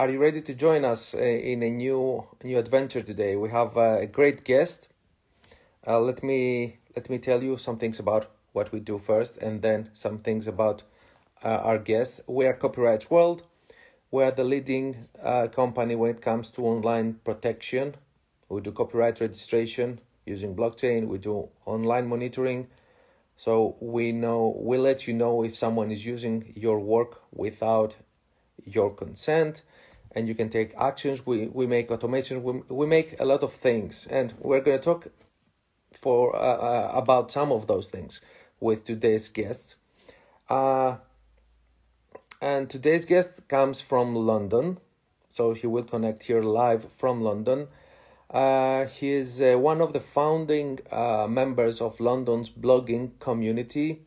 Are you ready to join us in a new adventure today? We have a great guest. Let me tell you some things about what we do first, and then some things about our guest. We are Copyright World. We are the leading company when it comes to online protection. We do copyright registration using blockchain. We do online monitoring. So we let you know if someone is using your work without your consent, and you can take actions. We make automation. We make a lot of things, and we're going to talk about some of those things with today's guests. And today's guest comes from London, so he will connect here live from London. He is one of the founding members of London's blogging community.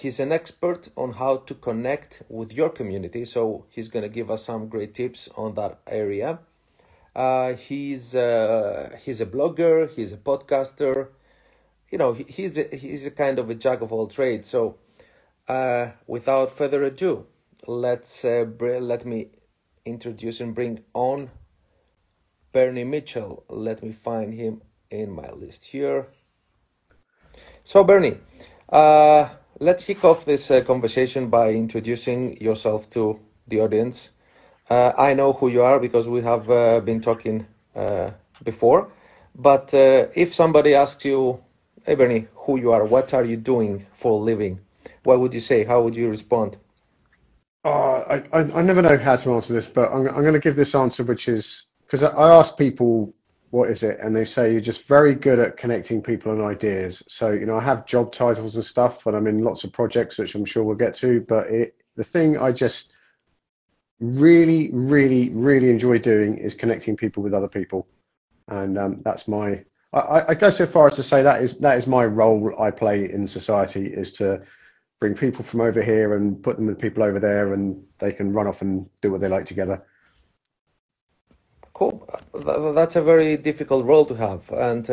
He's an expert on how to connect with your community, so he's going to give us some great tips on that area. He's a blogger, he's a podcaster. He's a kind of a jack of all trades. So without further ado, let me introduce and bring on Bernie Mitchell. Let me find him in my list here. So Bernie, let's kick off this conversation by introducing yourself to the audience. I know who you are because we have been talking before, but if somebody asks you, hey Bernie, who you are, what are you doing for a living, what would you say? How would you respond? I never know how to answer this, but I'm going to give this answer, which is because I ask people, what is it? And they say you're just very good at connecting people and ideas. So, I have job titles and stuff, and I'm in lots of projects, which I'm sure we'll get to. But the thing I just really, really, really enjoy doing is connecting people with other people. And that's I go so far as to say that is my role I play in society, is to bring people from over here and put them with people over there, and they can run off and do what they like together. Cool. That's a very difficult role to have. And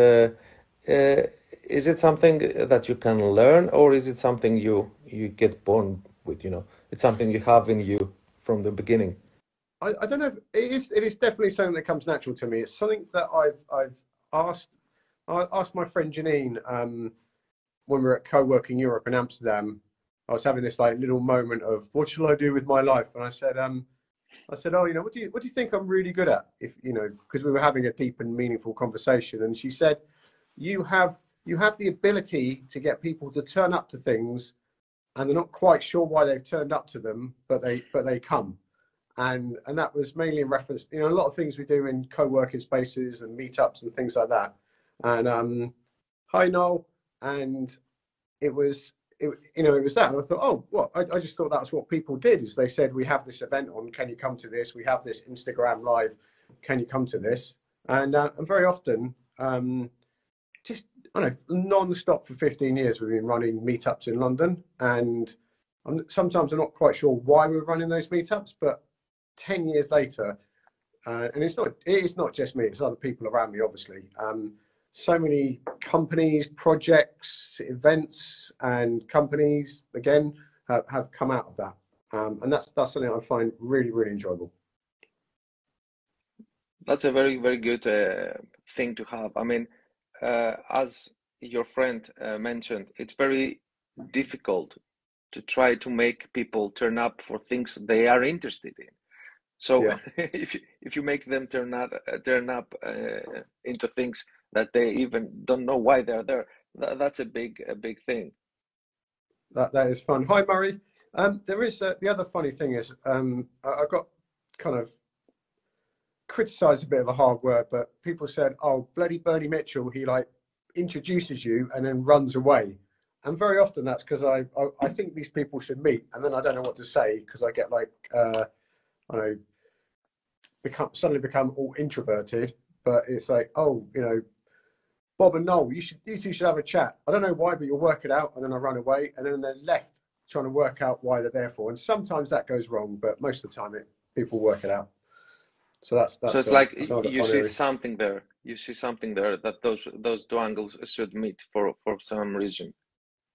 is it something that you can learn, or is it something you get born with? It's something you have in you from the beginning. I don't know if it is definitely something that comes natural to me. It's something that I've asked my friend Janine when we were at Co-working Europe in Amsterdam. I was having this little moment of what shall I do with my life, and I said, oh, what do you think I'm really good at? If because we were having a deep and meaningful conversation, and she said, you have the ability to get people to turn up to things, and they're not quite sure why they've turned up to them, but they come, and that was mainly in reference, a lot of things we do in co-working spaces and meetups and things like that. And hi Noel, and it was that, and I thought, oh, what? I just thought that's what people did. Is they said, we have this event on, can you come to this? We have this Instagram live, can you come to this? And very often, just non-stop for 15 years, we've been running meetups in London, and sometimes I'm not quite sure why we're running those meetups, but 10 years later, and it is not just me, it's other people around me, obviously. So many companies, projects, events, and companies again have come out of that, and that's something I find really, really enjoyable. That's a very, very good thing to have. I mean, as your friend mentioned, it's very difficult to try to make people turn up for things they are interested in. So yeah. if you make them turn up into things that they even don't know why they're there, that's a big thing. That is fun. Hi Murray. There is the other funny thing is I got kind of criticised, a bit of a hard word, but people said, oh, bloody Bernie Mitchell, he introduces you and then runs away. And very often that's because I think these people should meet, and then I don't know what to say because I get suddenly become all introverted. But it's oh, Bob and Noel, you two should have a chat. I don't know why, but you'll work it out. And then I run away, and then they're left trying to work out why they're there for. And sometimes that goes wrong, but most of the time people work it out. So that's so it's like you see something there. You see something there that those two angles should meet for some reason.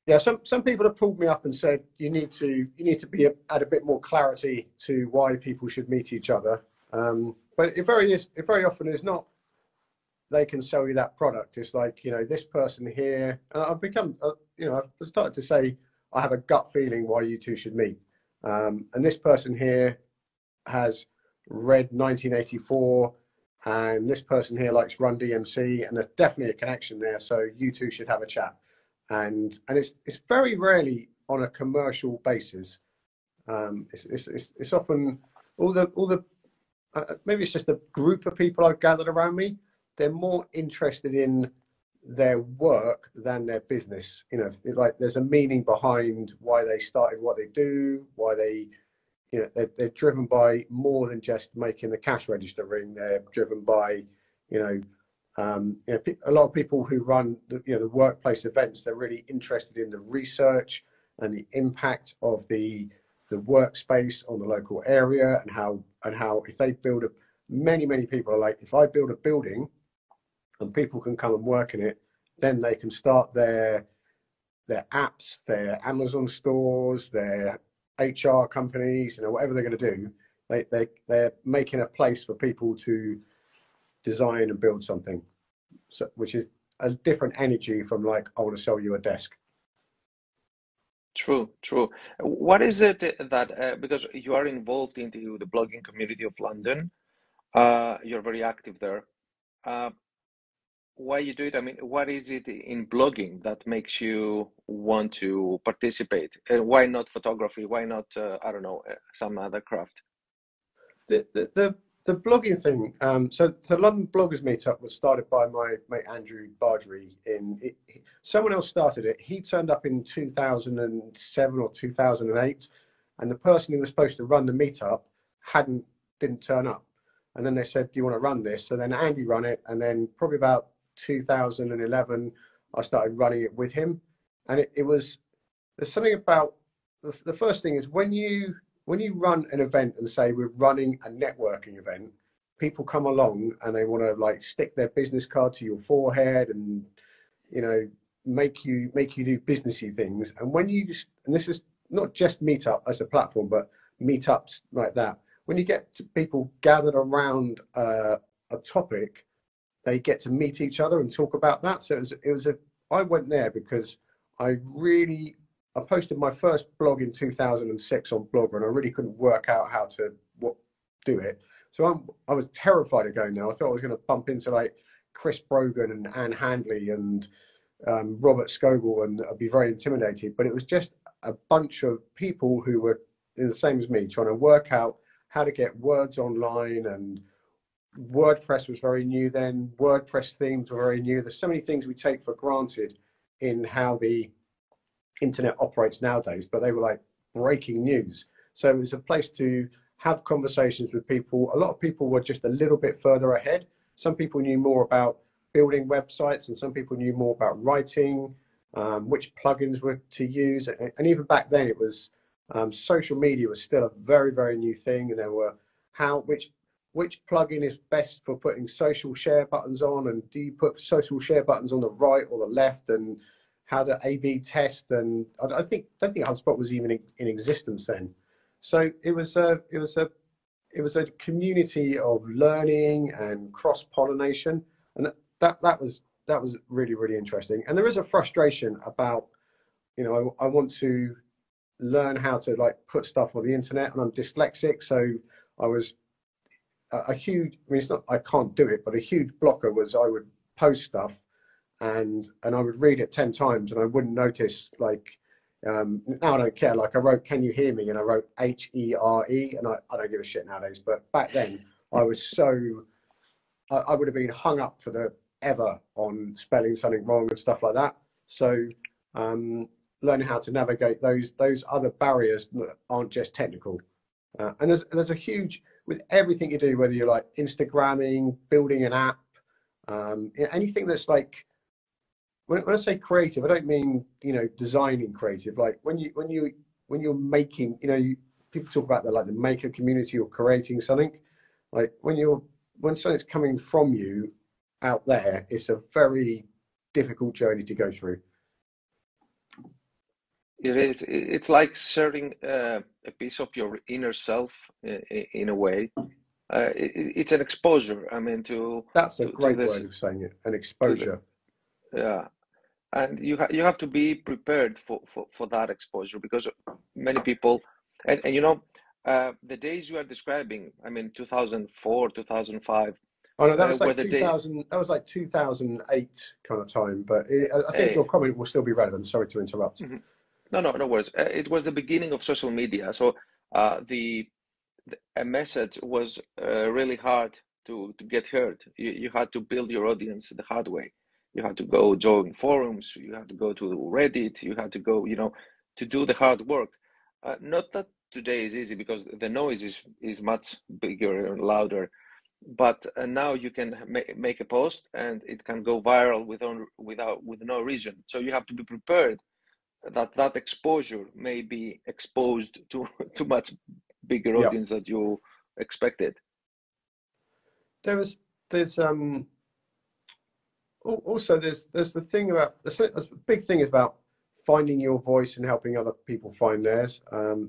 Yeah, some people have pulled me up and said you need to be add a bit more clarity to why people should meet each other. But it very often is not they can sell you that product. It's like, this person here, and I've become, I've started to say I have a gut feeling why you two should meet. And this person here has read 1984, and this person here likes Run DMC, and there's definitely a connection there. So you two should have a chat. And it's very rarely on a commercial basis. It's often all the maybe it's just a group of people I've gathered around me. They're more interested in their work than their business. Like there's a meaning behind why they started what they do, why they're driven by more than just making the cash register ring. They're driven by, a lot of people who run the workplace events. They're really interested in the research and the impact of the workspace on the local area, and how if they build many people are like, if I build a building and people can come and work in it, then they can start their apps, their Amazon stores, their HR companies, whatever they're going to do. They're making a place for people to design and build something, so, which is a different energy from like, I want to sell you a desk. True, true. What is it that, because you are involved into the blogging community of London, you're very active there. Uh, why you do it? I mean, what is it in blogging that makes you want to participate? Why not photography? Why not, I don't know, some other craft? The blogging thing. So the London Bloggers Meetup was started by my mate Andrew Bardry. Someone else started it. He turned up in 2007 or 2008, and the person who was supposed to run the meetup didn't turn up. And then they said, "Do you want to run this?" So then Andy ran it, and then probably about 2011, I started running it with him. And there's something about the first thing is when you run an event and say we're running a networking event, people come along and they want to like stick their business card to your forehead and make you do businessy things. And and this is not just Meetup as a platform, but meetups like that. When you get to people gathered around a topic, they get to meet each other and talk about that. So I went there because I posted my first blog in 2006 on Blogger, and I really couldn't work out how to do it. So I was terrified of going there. I thought I was going to bump into like Chris Brogan and Anne Handley and Robert Scoble, and I'd be very intimidated. But it was just a bunch of people who were the same as me, trying to work out how to get words online. And WordPress was very new then. WordPress themes were very new. There's so many things we take for granted in how the internet operates nowadays, but they were like breaking news. So it was a place to have conversations with people. A lot of people were just a little bit further ahead. Some people knew more about building websites, and some people knew more about writing, which plugins were to use. And even back then, it was social media was still a very, very new thing, and there were which plugin is best for putting social share buttons on, and do you put social share buttons on the right or the left, and how to A/B test. And I don't think HubSpot was even in existence then. So it was a community of learning and cross pollination, and that was really, really interesting. And there is a frustration about, I want to learn how to like put stuff on the internet, and I'm dyslexic, so I was a huge. I mean, it's not I can't do it, but a huge blocker was I would post stuff, and I would read it 10 times and I wouldn't notice, like, now I don't care. Like I wrote, "Can you hear me?" and I wrote HERE, and I don't give a shit nowadays. But back then I was I would have been hung up for the ever on spelling something wrong and stuff like that. So learning how to navigate those other barriers that aren't just technical. And there's a huge, with everything you do, whether you're like Instagramming, building an app, anything that's like, when I say creative, I don't mean designing creative. Like when you're making, people talk about the maker community or creating something. Like when something's coming from you out there, it's a very difficult journey to go through. It is. It's like sharing a piece of your inner self in a way. It's an exposure. I mean, That's a to great this word of saying it, an to the exposure. yeah. And you have to be prepared for that exposure because many people and you know the days you are describing. I mean, 2004, 2005 Oh no, that was were like the day. 2000. That was like 2008 kind of time. But I think your eh, comment will still be relevant. Sorry to interrupt. mhm. No worries. It was the beginning of social media, so the a message was really hard to get heard. You had to build your audience the hard way. You had to go join forums, you had to go to Reddit, you had to go, to do the hard work. Not that today is easy because the noise is much bigger and louder, but now you can make a post and it can go viral with no reason. So you have to be prepared that that exposure may be exposed to to much bigger Yeah, audience that you expected. there was there's also there's the thing about the big thing is about finding your voice and helping other people find theirs.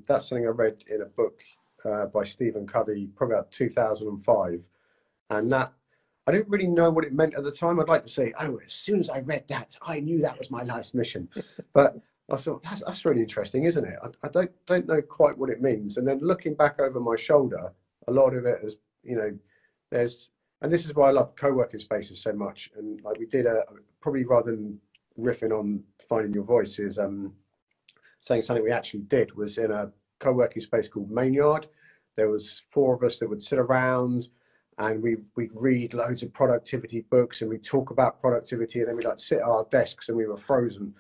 That's something I read in a book by Stephen Covey, probably about 2005, and that I didn't really know what it meant at the time. I'd like to say, oh, as soon as I read that, I knew that was my life's mission. But I thought that's really interesting, isn't it? I don't know quite what it means. And then looking back over my shoulder, a lot of it is, there's, and this is why I love co-working spaces so much. And like we did probably rather than riffing on finding your voice is saying something we actually did was in a co-working space called Mainyard. There was four of us that would sit around and we'd read loads of productivity books and we'd talk about productivity, and then we'd like sit at our desks and we were frozen.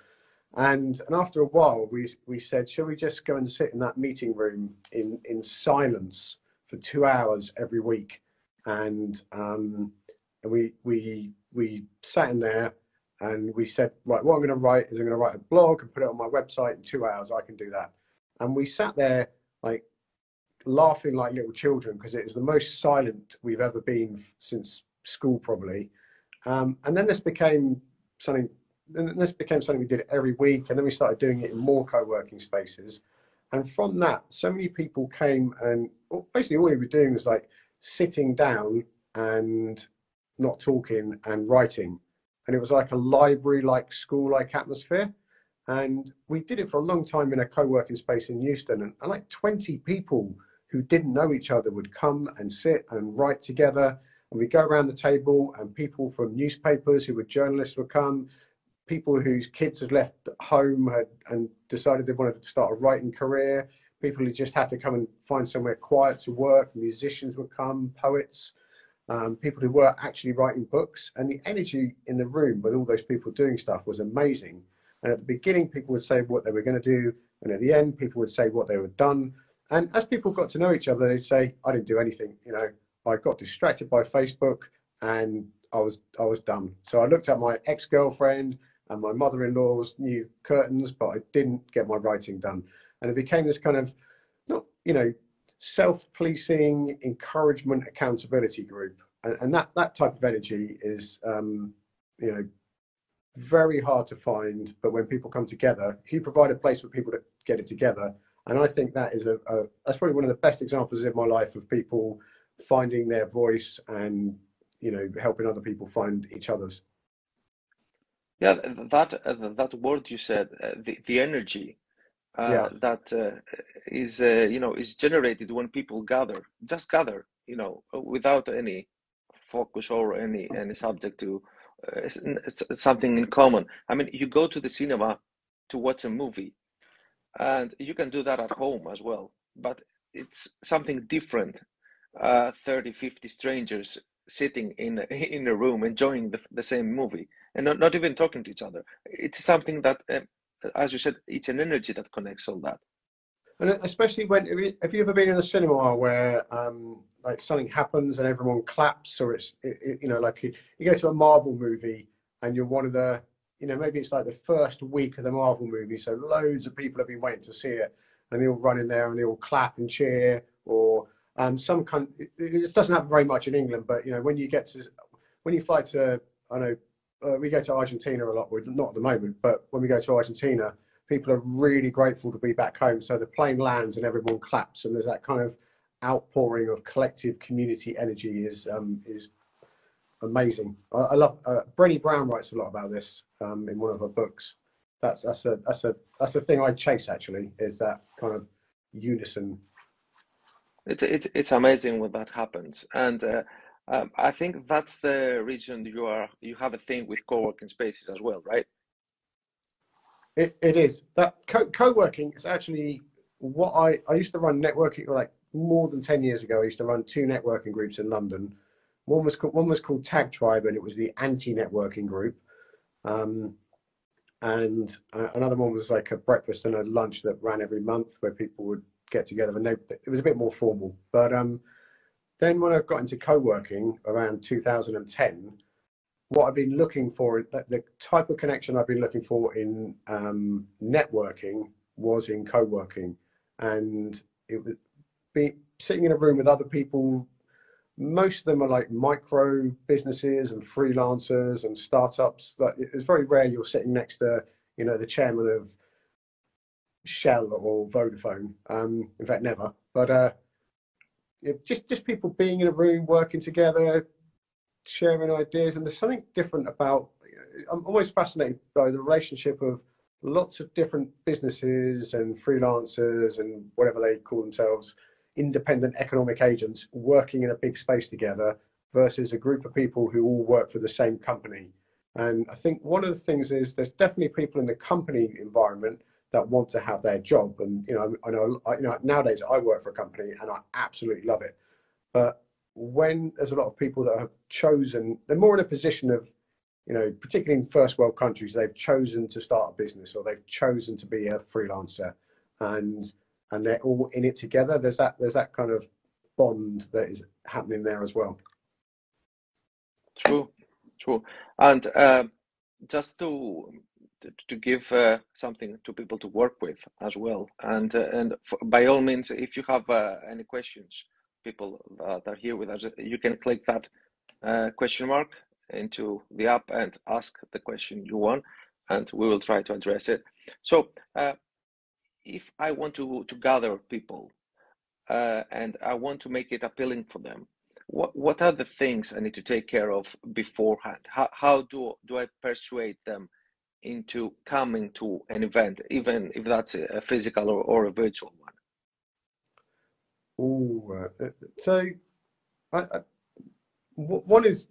And after a while we said, shall we just go and sit in that meeting room in silence for 2 hours every week? And we sat in there and we said, right, what I'm going to write is I'm going to write a blog and put it on my website in 2 hours. I can do that. And we sat there like laughing like little children because it was the most silent we've ever been since school, probably. And then something. This became something we did every week, and then we started doing it in more co-working spaces. And from that, so many people came, and basically all we were doing was like sitting down and not talking and writing. And it was like a library, like school, like atmosphere. And we did it for a long time in a co-working space in Euston, and like 20 people who didn't know each other would come and sit and write together. And we'd go around the table, and people from newspapers who were journalists would come, people whose kids had left home and decided they wanted to start a writing career, people who just had to come and find somewhere quiet to work, musicians would come, poets, people who were actually writing books. And the energy in the room with all those people doing stuff was amazing. And at the beginning, people would say what they were going to do. And at the end, people would say what they had done. And as people got to know each other, they'd say, I didn't do anything. I got distracted by Facebook and I was done. So I looked at my ex-girlfriend and my mother-in-law's new curtains, but I didn't get my writing done. And it became this kind of, not, self-policing, encouragement, accountability group. And that type of energy is, very hard to find. But when people come together, if you provide a place for people to get it together, and I think that is that's probably one of the best examples in my life of people finding their voice and, helping other people find each other's. Yeah, that word you said, the energy Yeah. that is is generated when people gather, just gather, without any focus or any subject to something in common. I mean, you go to the cinema to watch a movie, and you can do that at home as well, but it's something different. 30, 50 strangers sitting in a room enjoying the same movie and not even talking to each other. It's something that, as you said, it's an energy that connects all that. And especially when, have you ever been in the cinema where like something happens and everyone claps, or like you go to a Marvel movie and you're one of the, maybe it's like the first week of the Marvel movie, so loads of people have been waiting to see it, and they all run in there and they all clap and cheer, or some kind. It doesn't happen very much in England, but when you fly to, I know we go to Argentina a lot. We're not at the moment, but when we go to Argentina, people are really grateful to be back home. So the plane lands and everyone claps, and there's that kind of outpouring of collective community energy is amazing. I love Brené Brown writes a lot about this in one of her books. That's a thing I chase, actually, is that kind of unison. It's amazing when that happens, and I think that's the reason you have a thing with co-working spaces as well, right? It is that co-working is actually what I used to run networking like more than 10 years ago. I used to run two networking groups in London. One was called Tag Tribe, and it was the anti-networking group. And another one was like a breakfast and a lunch that ran every month, where people would get together, and it was a bit more formal. But then when I got into co-working around 2010, what I've been looking for, the type of connection I've been looking for in networking was in co-working, and it was sitting in a room with other people. Most of them are like micro businesses and freelancers and startups. Like, it's very rare you're sitting next to, the chairman of Shell or Vodafone. In fact, never. But just people being in a room, working together, sharing ideas. And there's something different about. I'm always fascinated by the relationship of lots of different businesses and freelancers and whatever they call themselves, independent economic agents, working in a big space together versus a group of people who all work for the same company. And I think one of the things is there's definitely people in the company environment that want to have their job. And I know nowadays I work for a company and I absolutely love it. But when there's a lot of people that have chosen, they're more in a position of, particularly in first world countries, they've chosen to start a business or they've chosen to be a freelancer, and they're all in it together. There's that kind of bond that is happening there as well. True. And just to give something to people to work with as well. And by all means, if you have any questions, people that are here with us, you can click that question mark into the app and ask the question you want, and we will try to address it. So if I want to gather people and I want to make it appealing for them, what are the things I need to take care of beforehand? How do I persuade them into coming to an event, even if that's a physical or a virtual one? So one is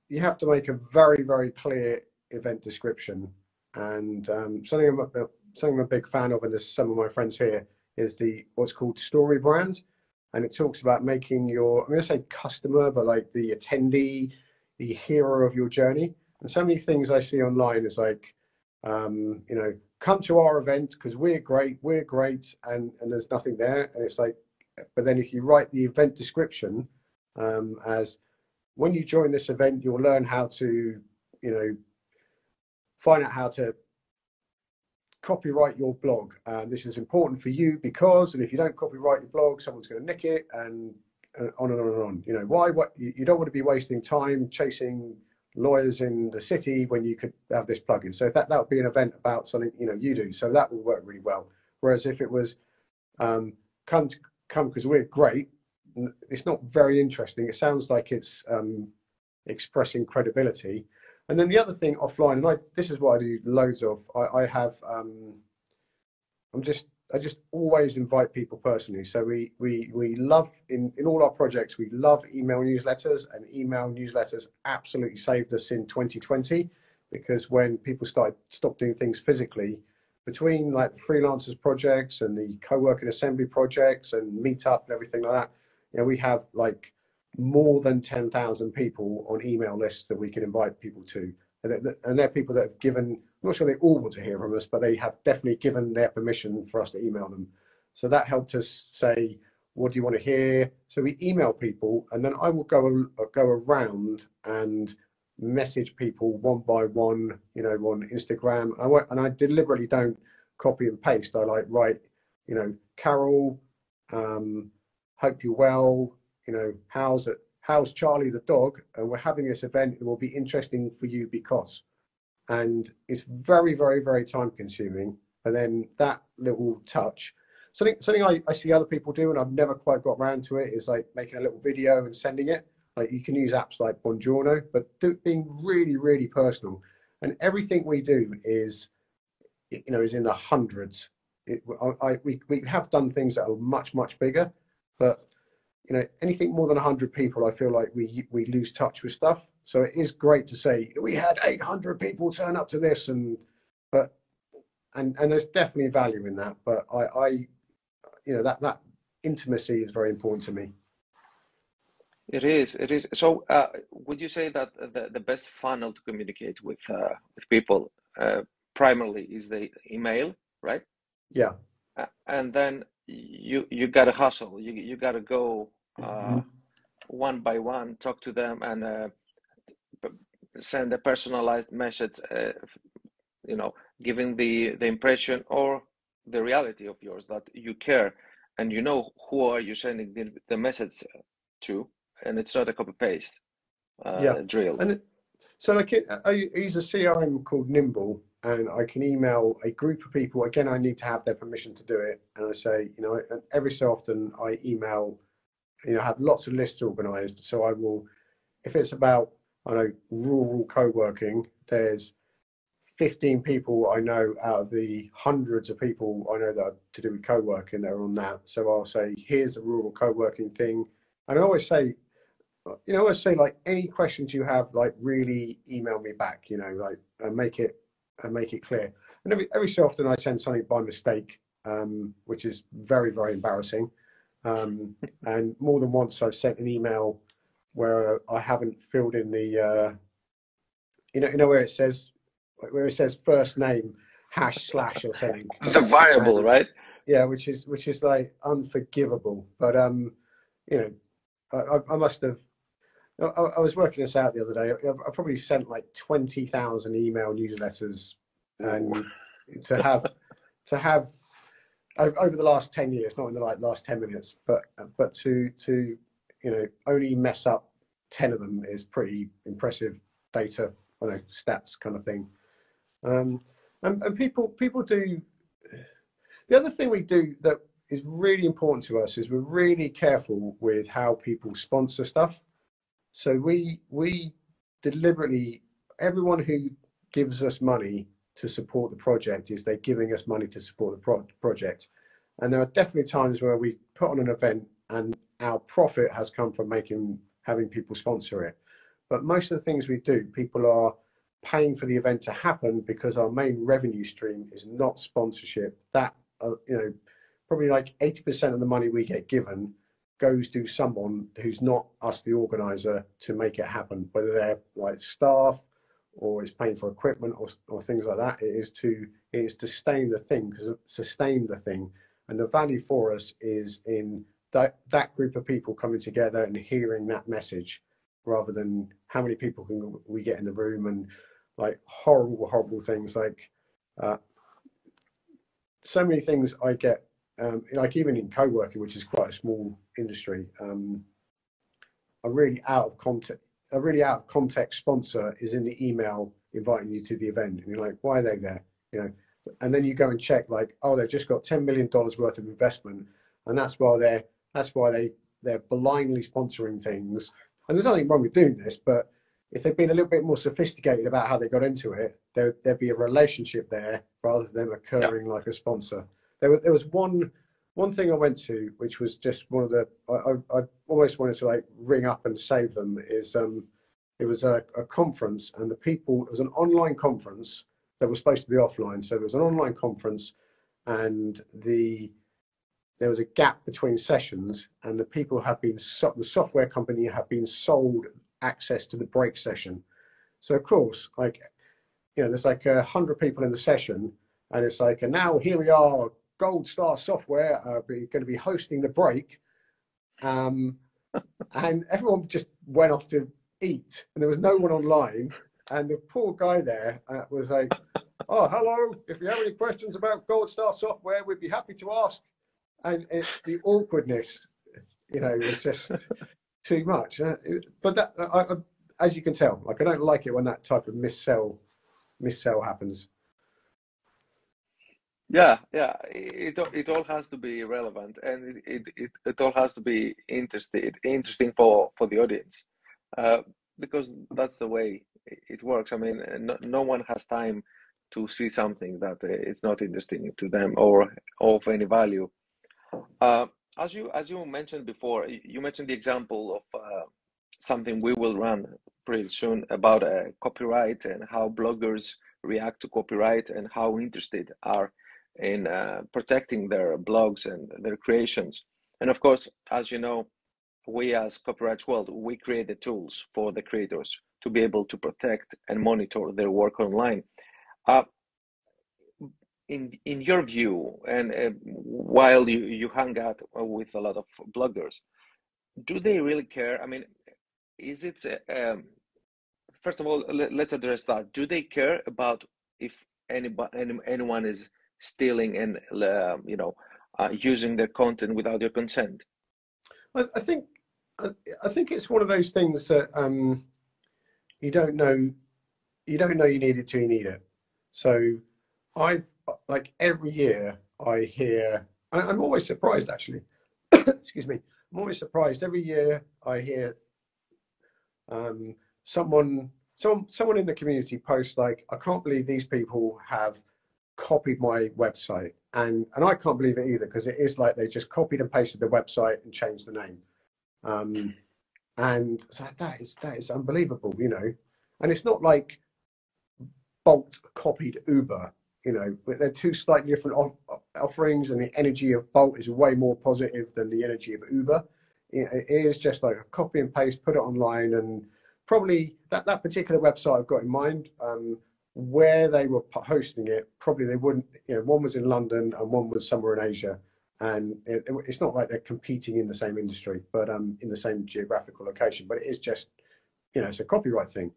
you have to make a very, very clear event description, and something I'm a big fan of, and there's some of my friends here, is what's called story brand. And it talks about making I'm going to say customer, but like the attendee, the hero of your journey. And so many things I see online is like, come to our event because we're great, and there's nothing there. And it's like, but then if you write the event description as, when you join this event, you'll learn how to, find out how to copyright your blog. This is important for you because, and if you don't copyright your blog, someone's going to nick it, and on and on and on. Why? What you don't want to be wasting time chasing lawyers in the city when you could have this plugin. So if that would be an event about something you do. So that will work really well. Whereas if it was come because we're great, it's not very interesting. It sounds like it's expressing credibility. And then the other thing offline, and this is what I do loads of. I just always invite people personally. So we love in all our projects, we love email newsletters, and email newsletters absolutely saved us in 2020, because when people stopped doing things physically, between like the freelancers projects and the co-working assembly projects and Meetup and everything like that, we have like more than 10,000 people on email lists that we can invite people to. And they're people that have given, I'm not sure they all want to hear from us, but they have definitely given their permission for us to email them. So that helped us say, what do you want to hear? So we email people, and then I will go around and message people one by one, on Instagram. And I deliberately don't copy and paste. I write, Carol, hope you're well. How's Charlie the dog? And we're having this event. It will be interesting for you because, and it's very, very, very time consuming. and then that little touch. Something I see other people do, and I've never quite got around to it, is like making a little video and sending it. Like you can use apps like Buongiorno, but being really, really personal. And everything we do is, is in the hundreds. We have done things that are much, much bigger, but anything more than 100 people, I feel like we lose touch with stuff. So it is great to say we had 800 people turn up to this, and there's definitely value in that. But that intimacy is very important to me. It is. It is. So, would you say that the best funnel to communicate with people primarily is the email, right? Yeah. And then you gotta hustle. You gotta go one by one, talk to them, and send a personalized message. Giving the impression or the reality of yours that you care, and who are you sending the message to, and it's not a copy paste drill. And so I use a CRM called Nimble, and I can email a group of people. Again, I need to have their permission to do it, and I say, and every so often I email, have lots of lists organized. So I will, if it's about, I know, rural co-working, there's 15 people I know out of the hundreds of people I know that are to do with co-working that are on that. So I'll say, here's the rural co-working thing. And I always say, like, any questions you have, like, really email me back, like, and make it clear. And every so often I send something by mistake, which is very, very embarrassing. And more than once I've sent an email where I haven't filled in the, where it says first name / or something. The variable, right? Yeah, which is like unforgivable. But I must have. I was working this out the other day. I probably sent like 20,000 email newsletters, and to have over the last 10 years, not in the last 10 minutes, but to only mess up 10 of them is pretty impressive data, stats kind of thing. And people do. The other thing we do that is really important to us is we're really careful with how people sponsor stuff. So we deliberately, everyone who gives us money to support the project they're giving us money to support the project. And there are definitely times where we put on an event and our profit has come from having people sponsor it. But most of the things we do, people are paying for the event to happen because our main revenue stream is not sponsorship. That probably like 80% of the money we get given goes to someone who's not us, the organizer, to make it happen, whether they're like staff or it's paying for equipment or things like that. It is to sustain the thing, and the value for us is in that group of people coming together and hearing that message, rather than how many people can we get in the room, and like horrible things like so many things I get, like even in co-working, which is quite a small industry, a really out of context sponsor is in the email inviting you to the event, and you're like, why are they there? And then you go and check, like, oh, they've just got $10 million worth of investment, and that's why they're blindly sponsoring things. And there's nothing wrong with doing this, but if they'd been a little bit more sophisticated about how they got into it, there'd be a relationship there rather than them occurring like a sponsor. There was one thing I went to, which was just one of the, I almost wanted to like ring up and save them, is it was a conference, and it was an online conference that was supposed to be offline. So it was an online conference, and there was a gap between sessions, and the software company had been sold access to the break session. So of course, like, there's like 100 people in the session, and it's like, and now here we are, Gold Star Software going to be hosting the break, and everyone just went off to eat, and there was no one online, and the poor guy there was like, oh, hello, if you have any questions about Gold Star Software, we'd be happy to ask. And the awkwardness, was just too much. But that, as you can tell, like, I don't like it when that type of missell happens. Yeah. It all has to be relevant, and it all has to be interesting for the audience, uh, because that's the way it works. I mean, no one has time to see something that it's not interesting to them or of any value. Uh, as you mentioned before, you mentioned the example of something we will run pretty soon about copyright and how bloggers react to copyright and how interested are in protecting their blogs and their creations. And of course, as you know, we as Copyright World, we create the tools for the creators to be able to protect and monitor their work online. Uh, in your view, and while you hang out with a lot of bloggers, do they really care? I mean, is it first of all, let's address that. Do they care about if anyone is stealing and using their content without your consent? I think I think it's one of those things that you don't know you need it till you need it. So I like every year I hear. I'm always surprised actually. Excuse me. I'm always surprised every year I hear someone in the community post like, I can't believe these people have copied my website, and I can't believe it either, because it is like they just copied and pasted the website and changed the name. Um, and so that is unbelievable, you know. And it's not like Bolt copied Uber, you know. But they're two slightly different offerings, and the energy of Bolt is way more positive than the energy of Uber. It is just like a copy and paste, put it online, and probably that particular website I've got in mind, where they were hosting it, probably they wouldn't. You know, one was in London and one was somewhere in Asia, and it's not like they're competing in the same industry, but in the same geographical location. But it is just, you know, it's a copyright thing.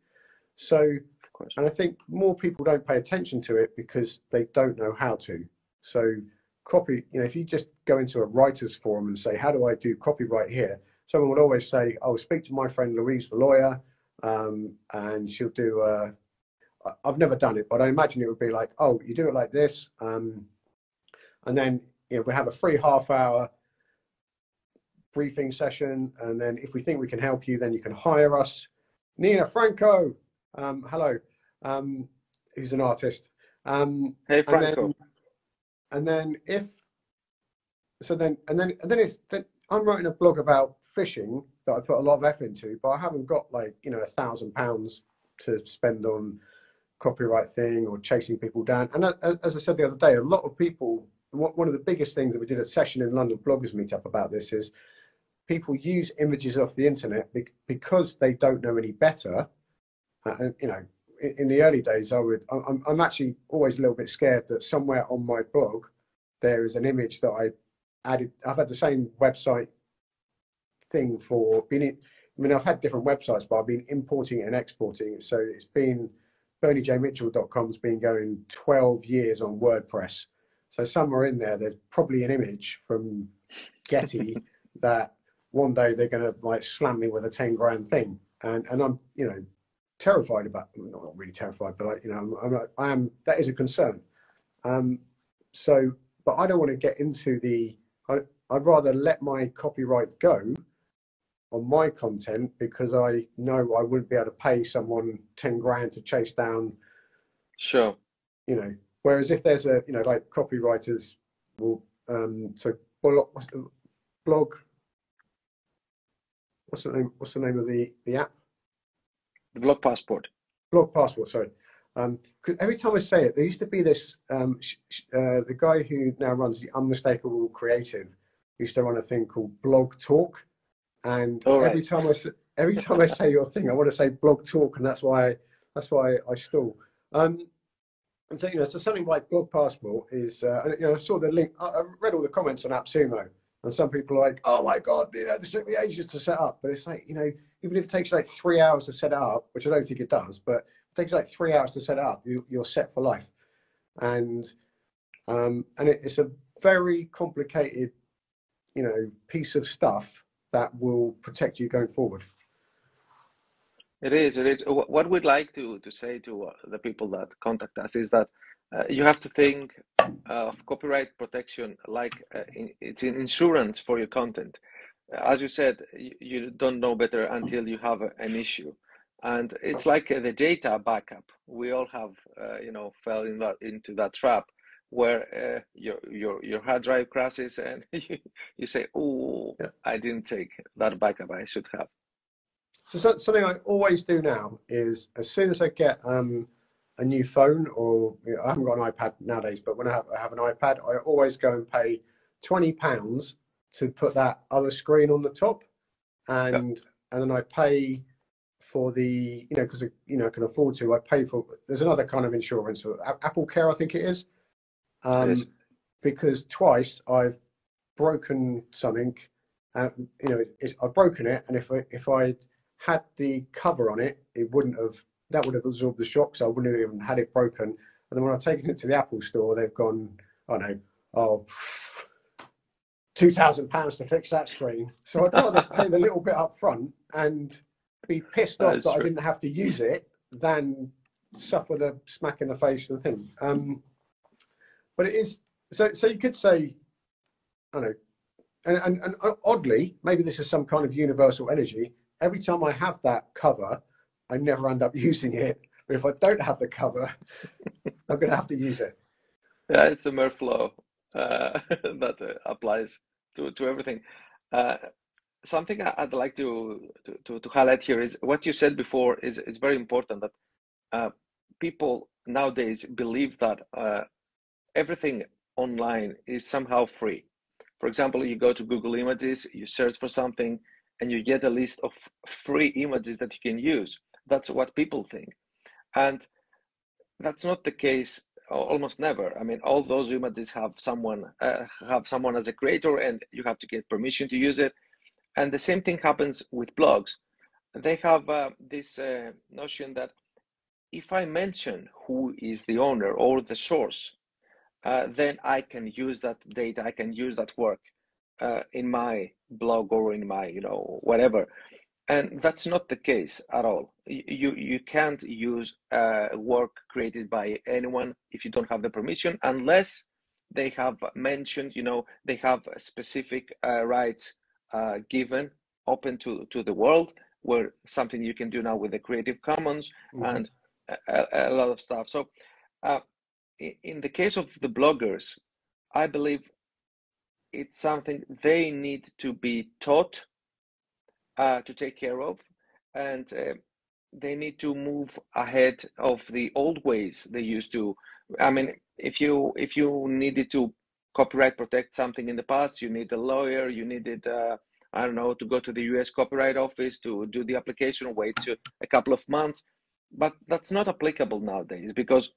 So, Of course. and I think more people don't pay attention to it because they don't know how to. So, you know, if you just go into a writer's forum and say, how do I do copyright here? Someone would always say, oh, speak to my friend Louise, the lawyer, and she'll do, I've never done it, but I imagine it would be like, oh, you do it like this. And then, you know, we have a free half-hour briefing session. And then if we think we can help you, then you can hire us. Nina Franco, hello, who's an artist. Hey, And then Franco. if so, then it's that I'm writing a blog about fishing that I put a lot of effort into, but I haven't got like, you know, £1,000 to spend on copyright thing or chasing people down. And as I said the other day, a lot of people. One of the biggest things that we did a session in London Bloggers Meetup about this is people use images off the internet because they don't know any better. You know, in the early days, I'm actually always a little bit scared that somewhere on my blog there is an image that I added. I've had the same website thing for being. I mean, I've had different websites, but I've been importing it and exporting it. So it's been BernieJMitchel.com's been going 12 years on WordPress. So somewhere in there, there's probably an image from Getty that one day they're going to like slam me with a 10 grand thing, and I'm, you know, terrified about. Not really terrified, but like, you know, I am. That is a concern. So, but I don't want to get into the. I'd rather let my copyright go on my content because I know I wouldn't be able to pay someone 10 grand to chase down. Sure. You know, whereas if there's a, you know, like copywriters will, so blog, what's the name of the app? The Blog Passport. Blog Passport, sorry. Because every time I say it, there used to be this, the guy who now runs the Unmistakable Creative used to run a thing called Blog Talk. And All every right. time I say your thing, I want to say Blog Talk, and that's why I stall. And so, you know, so something like Blog Passport is, you know, I saw the link. I read all the comments on AppSumo, and some people are like, "Oh my God, you know, this took me ages to set up." But it's like, you know, even if it takes like 3 hours to set it up, which I don't think it does, but if it takes like 3 hours to set it up, you're set for life. And it's a very complicated, you know, piece of stuff that will protect you going forward. It is. It is. What we'd like to say to the people that contact us is that You have to think of copyright protection like it's an insurance for your content. As you said, you don't know better until you have an issue, and it's like the data backup. We all have, fell into that trap where your hard drive crashes and you say, "Oh, Yeah. I didn't take that backup. I should have." So something I always do now is as soon as I get a new phone, or I haven't got an iPad nowadays, but when I have an iPad, I always go and pay £20 to put that other screen on the top, Yeah, and then I pay for the because I can afford to. I pay for there's another kind of insurance, or Apple Care, I think it is, it is. because twice I've broken something. I've broken it, and if I had the cover on it, that would have absorbed the shock, so I wouldn't have even had it broken. And then when I've taken it to the Apple store, they've gone, I don't know, oh, £2,000 to fix that screen. So I'd rather pay the little bit up front and be pissed That off is that I true. didn't have to use it than suffer the smack in the face and the thing. But it is so you could say, I don't know, and oddly, maybe this is some kind of universal energy. Every time I have that cover, I never end up using it. But if I don't have the cover, I'm going to have to use it. Yeah, it's the Murph law that applies to everything. Uh, Something I'd like to highlight here is what you said before is very important that uh, people nowadays believe that everything online is somehow free. For example, you go to Google Images, you search for something, and you get a list of free images that you can use. That's what people think. And that's not the case almost never. I mean, all those images have someone as a creator, and you have to get permission to use it. And the same thing happens with blogs. They have this notion that if I mention who is the owner or the source, then I can use that data, I can use that work in my blog or in my, whatever. And that's not the case at all. You can't use work created by anyone if you don't have the permission, unless they have mentioned, they have specific rights given, open to the world, where something you can do now with the Creative Commons Mm-hmm. and a lot of stuff. So uh, in the case of the bloggers, I believe it's something they need to be taught to take care of, and they need to move ahead of the old ways they used to. I mean, if you needed to copyright protect something in the past, you need a lawyer, you needed I don't know, to go to the US Copyright Office to do the application, wait to a couple of months. But that's not applicable nowadays because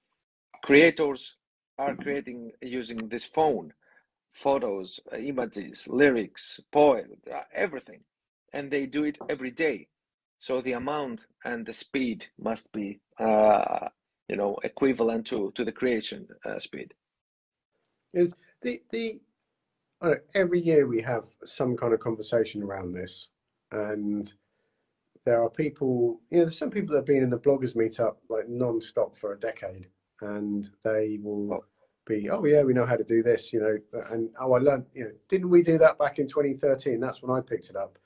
creators are creating using this phone, photos, images, lyrics, poem, everything, and they do it every day. So the amount and the speed must be, equivalent to the creation speed. Is the I don't know, every year we have some kind of conversation around this, and there are people, there's some people that have been in the bloggers meetup like non-stop for a decade, and they will Oh, be, oh yeah, we know how to do this, and oh, I learned, didn't we do that back in 2013? That's when I picked it up.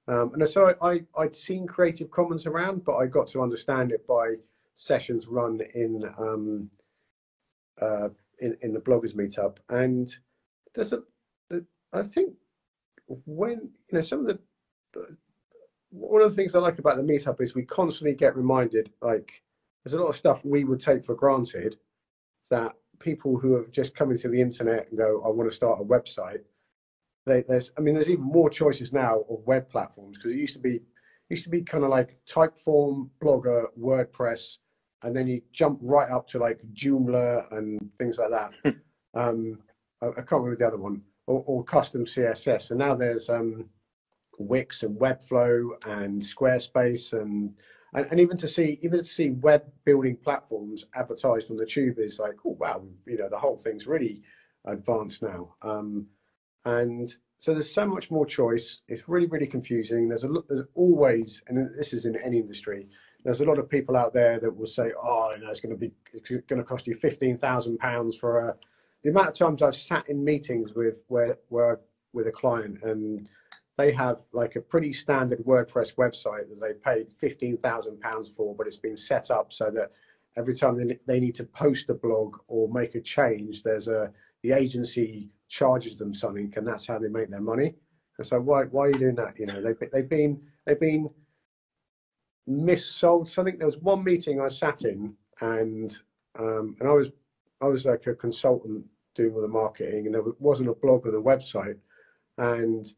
And so I'd seen Creative Commons around, but I got to understand it by sessions run uh, in the bloggers meetup. And there's I think when some of the one of the things I like about the meetup is we constantly get reminded, like there's a lot of stuff we would take for granted that people who have just come into the internet and go, I want to start a website. There's even more choices now of web platforms, because it used to be kind of like Typeform, Blogger, WordPress, and then you jump right up to like Joomla and things like that. I can't remember the other one, or custom CSS. And now there's Wix and Webflow and Squarespace, and even to see web building platforms advertised on the tube is like, oh wow, the whole thing's really advanced now. And so there's so much more choice. It's really, really confusing. There's always, and this is in any industry, there's a lot of people out there that will say, oh, it's going to cost you £15,000 for a. The amount of times I've sat in meetings with with a client, and they have like a pretty standard WordPress website that they paid £15,000 for, but it's been set up so that every time they need to post a blog or make a change, the agency charges them something, and that's how they make their money. And so why are you doing that? They've been missold something. There was one meeting I sat in, and I was like a consultant doing all the marketing, and there wasn't a blog or the website, and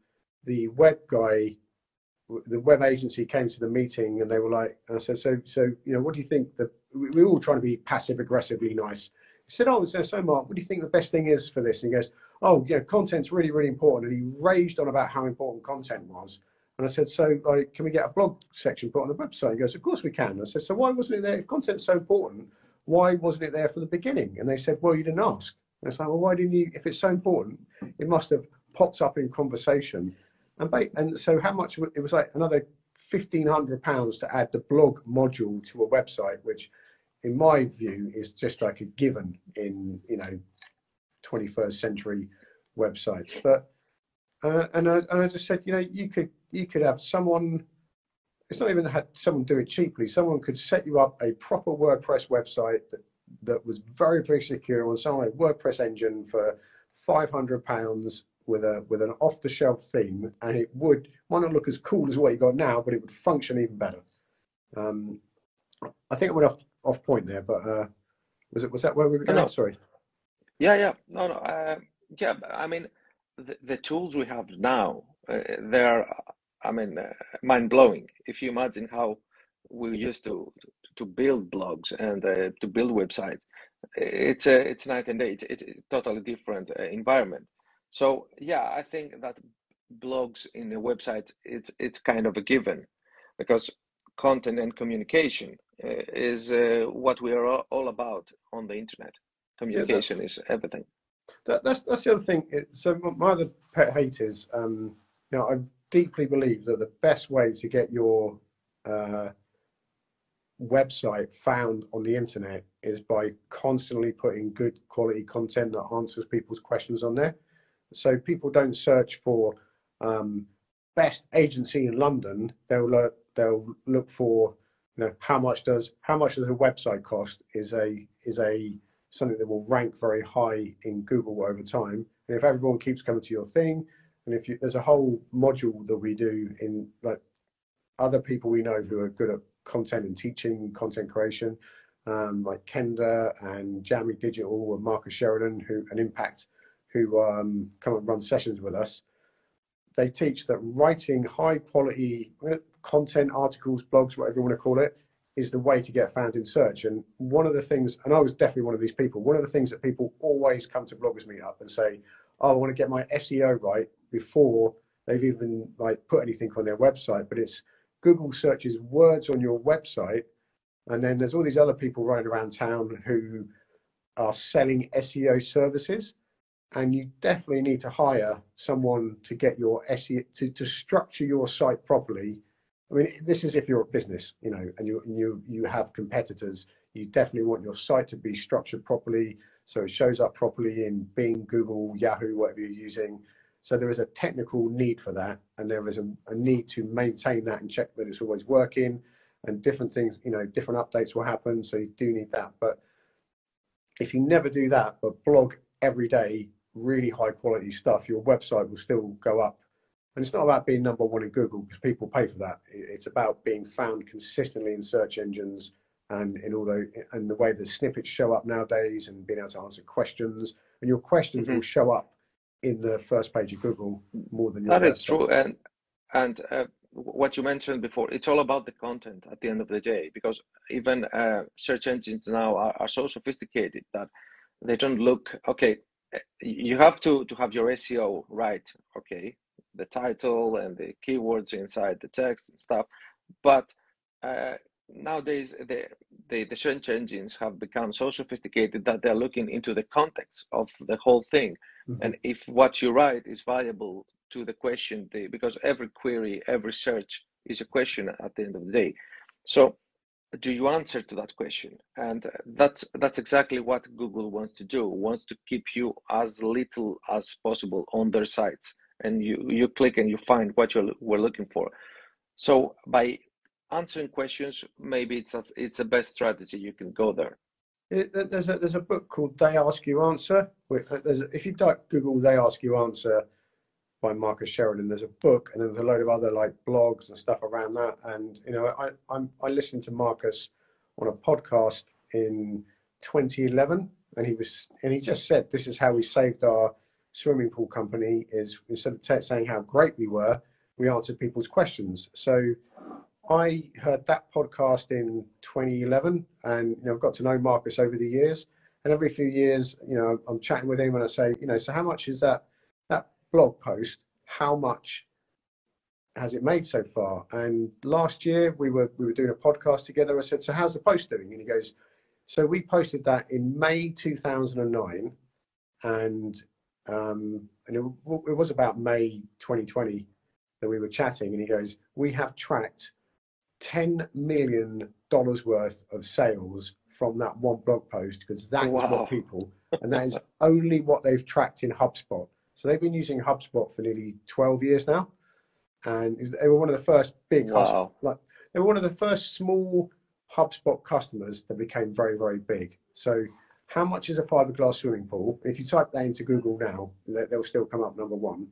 the web guy, the web agency came to the meeting, and they were like, I said, so what do you think? We were all trying to be passive aggressively nice. He said, oh, so Mark, what do you think the best thing is for this? And he goes, oh yeah, content's really, really important. And he raged on about how important content was. And I said, so like, can we get a blog section put on the website? He goes, of course we can. I said, so why wasn't it there? If content's so important, why wasn't it there from the beginning? And they said, well, you didn't ask. And it's like, well, why didn't you? If it's so important, it must have popped up in conversation. And so how much? It was like another £1,500 to add the blog module to a website, which in my view is just like a given in 21st century websites. But and I just said, you could have someone. It's not even had someone do it cheaply. Someone could set you up a proper WordPress website that was very, very secure on some like WordPress engine for £500 with an off-the-shelf theme, and it might not look as cool as what you got now, but it would function even better. I think I went off point there, but was that where we were going? No. Sorry. Yeah. No. Yeah. I mean, the tools we have now, they're, mind blowing. If you imagine how we used to build blogs and to build websites, it's night and day. It's a totally different environment. So yeah, I think that blogs in a website, it's kind of a given, because content and communication is what we are all about on the internet. Communication is everything. That's the other thing. So my other pet hate is, I deeply believe that the best way to get your website found on the internet is by constantly putting good quality content that answers people's questions on there. So people don't search for best agency in London. They'll look for how much does a website cost is something that will rank very high in Google over time. And if everyone keeps coming to your thing, and there's a whole module that we do in like other people we know who are good at content and teaching, content creation, like Kenda and Jamie Digital and Marcus Sheridan, and Impact, who come and run sessions with us. They teach that writing high quality content, articles, blogs, whatever you want to call it, is the way to get found in search. And one of the things, and I was definitely one of these people, one of the things that people always come to Bloggers Meetup and say, oh, I want to get my SEO right before they've even like put anything on their website. But it's Google searches words on your website, and then there's all these other people running around town who are selling SEO services. And you definitely need to hire someone to get your SEO, to structure your site properly. I mean, this is if you're a business, and you have competitors. You definitely want your site to be structured properly, so it shows up properly in Bing, Google, Yahoo, whatever you're using. So there is a technical need for that, and there is a need to maintain that and check that it's always working. And different things, different updates will happen, so you do need that. But if you never do that, but blog every day, really high quality stuff, your website will still go up. And it's not about being number one in Google, because people pay for that. It's about being found consistently in search engines and the way the snippets show up nowadays, and being able to answer questions. And your questions will show up in the first page of Google more than your website. That is true. And what you mentioned before, it's all about the content at the end of the day, because even search engines now are so sophisticated that they don't look, okay, you have to have your SEO right, okay, the title and the keywords inside the text and stuff. But nowadays, the search engines have become so sophisticated that they're looking into the context of the whole thing. And if what you write is valuable to the question, because every query, every search is a question at the end of the day. So do you answer to that question? And that's exactly what Google wants to do. Wants to keep you as little as possible on their sites, and you click and you find what you were looking for. So by answering questions, maybe it's the best strategy. You can go there. There's a book called They Ask You Answer. If you type Google They Ask You Answer by Marcus Sheridan, there's a book, and there's a load of other like blogs and stuff around that. And you know, I listened to Marcus on a podcast in 2011, and he just said this is how we saved our swimming pool company. Is instead of saying how great we were, we answered people's questions. So I heard that podcast in 2011, and you know, I've got to know Marcus over the years. And every few years, you know, I'm chatting with him, and I say, you know, so how much is that blog post? How much has it made so far? And last year we were doing a podcast together. I said, so how's the post doing? And he goes, so we posted that in May 2009, and it was about May 2020 that we were chatting, and he goes, we have tracked $10 million worth of sales from that one blog post, because that is what people, and that is only what they've tracked in HubSpot. So they've been using HubSpot for nearly 12 years now, and they were one of the first big, they were one of the first small HubSpot customers that became very, very big. So how much is a fiberglass swimming pool? If you type that into Google now, they'll still come up number one.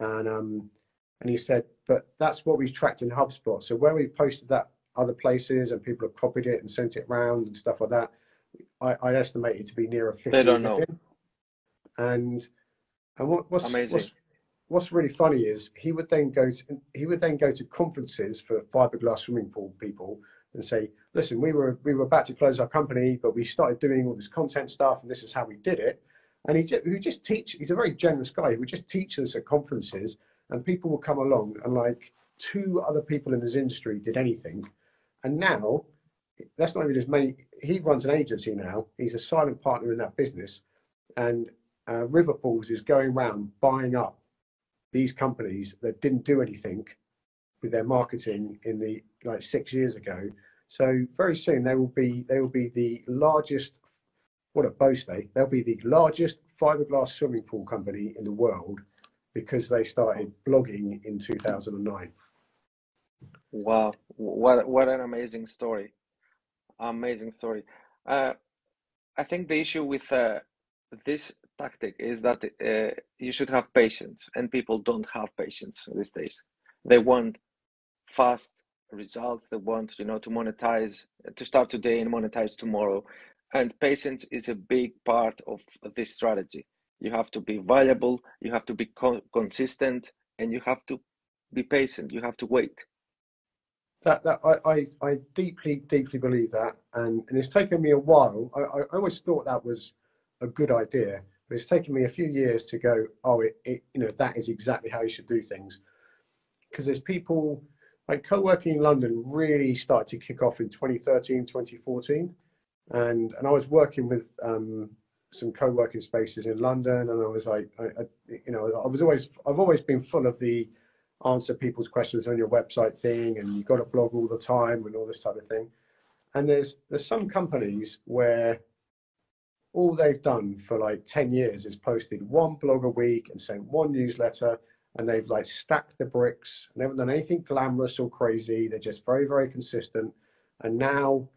And he said, but that's what we've tracked in HubSpot. So where we've posted that other places and people have copied it and sent it around and stuff like that, I estimate it to be near a 50 They don't know. And Amazing. What's really funny is he would then go to conferences for fiberglass swimming pool people and say, listen, we were about to close our company, but we started doing all this content stuff, and this is how we did it. And he just teach. He's a very generous guy. He would just teach us at conferences, and people would come along, and like 2 other people in his industry did anything. And now, that's not even as many. He runs an agency now. He's a silent partner in that business, and River Pools is going around buying up these companies that didn't do anything with their marketing in the 6 years ago. So very soon they will be the largest. What a boast! They'll be the largest fiberglass swimming pool company in the world, because they started blogging in 2009. Wow, what an amazing story. Amazing story. I think the issue with this tactic is that you should have patience, and people don't have patience these days. They want fast results. They want, to monetize, to start today and monetize tomorrow. And patience is a big part of this strategy. You have to be valuable, you have to be consistent, and you have to be patient. You have to wait. I deeply believe that, and it's taken me a while. I always thought that was a good idea, but it's taken me a few years to go, oh, that is exactly how you should do things. Because there's people like co-working in London really started to kick off in 2013, 2014, and I was working with some co-working spaces in London, and I was like, I've always been full of the answer people's questions on your website thing, and you've got to blog all the time and all this type of thing. And there's some companies where all they've done for like 10 years is posted one blog a week and sent one newsletter, and they've like stacked the bricks and they haven't done anything glamorous or crazy. They're just very, very consistent. And now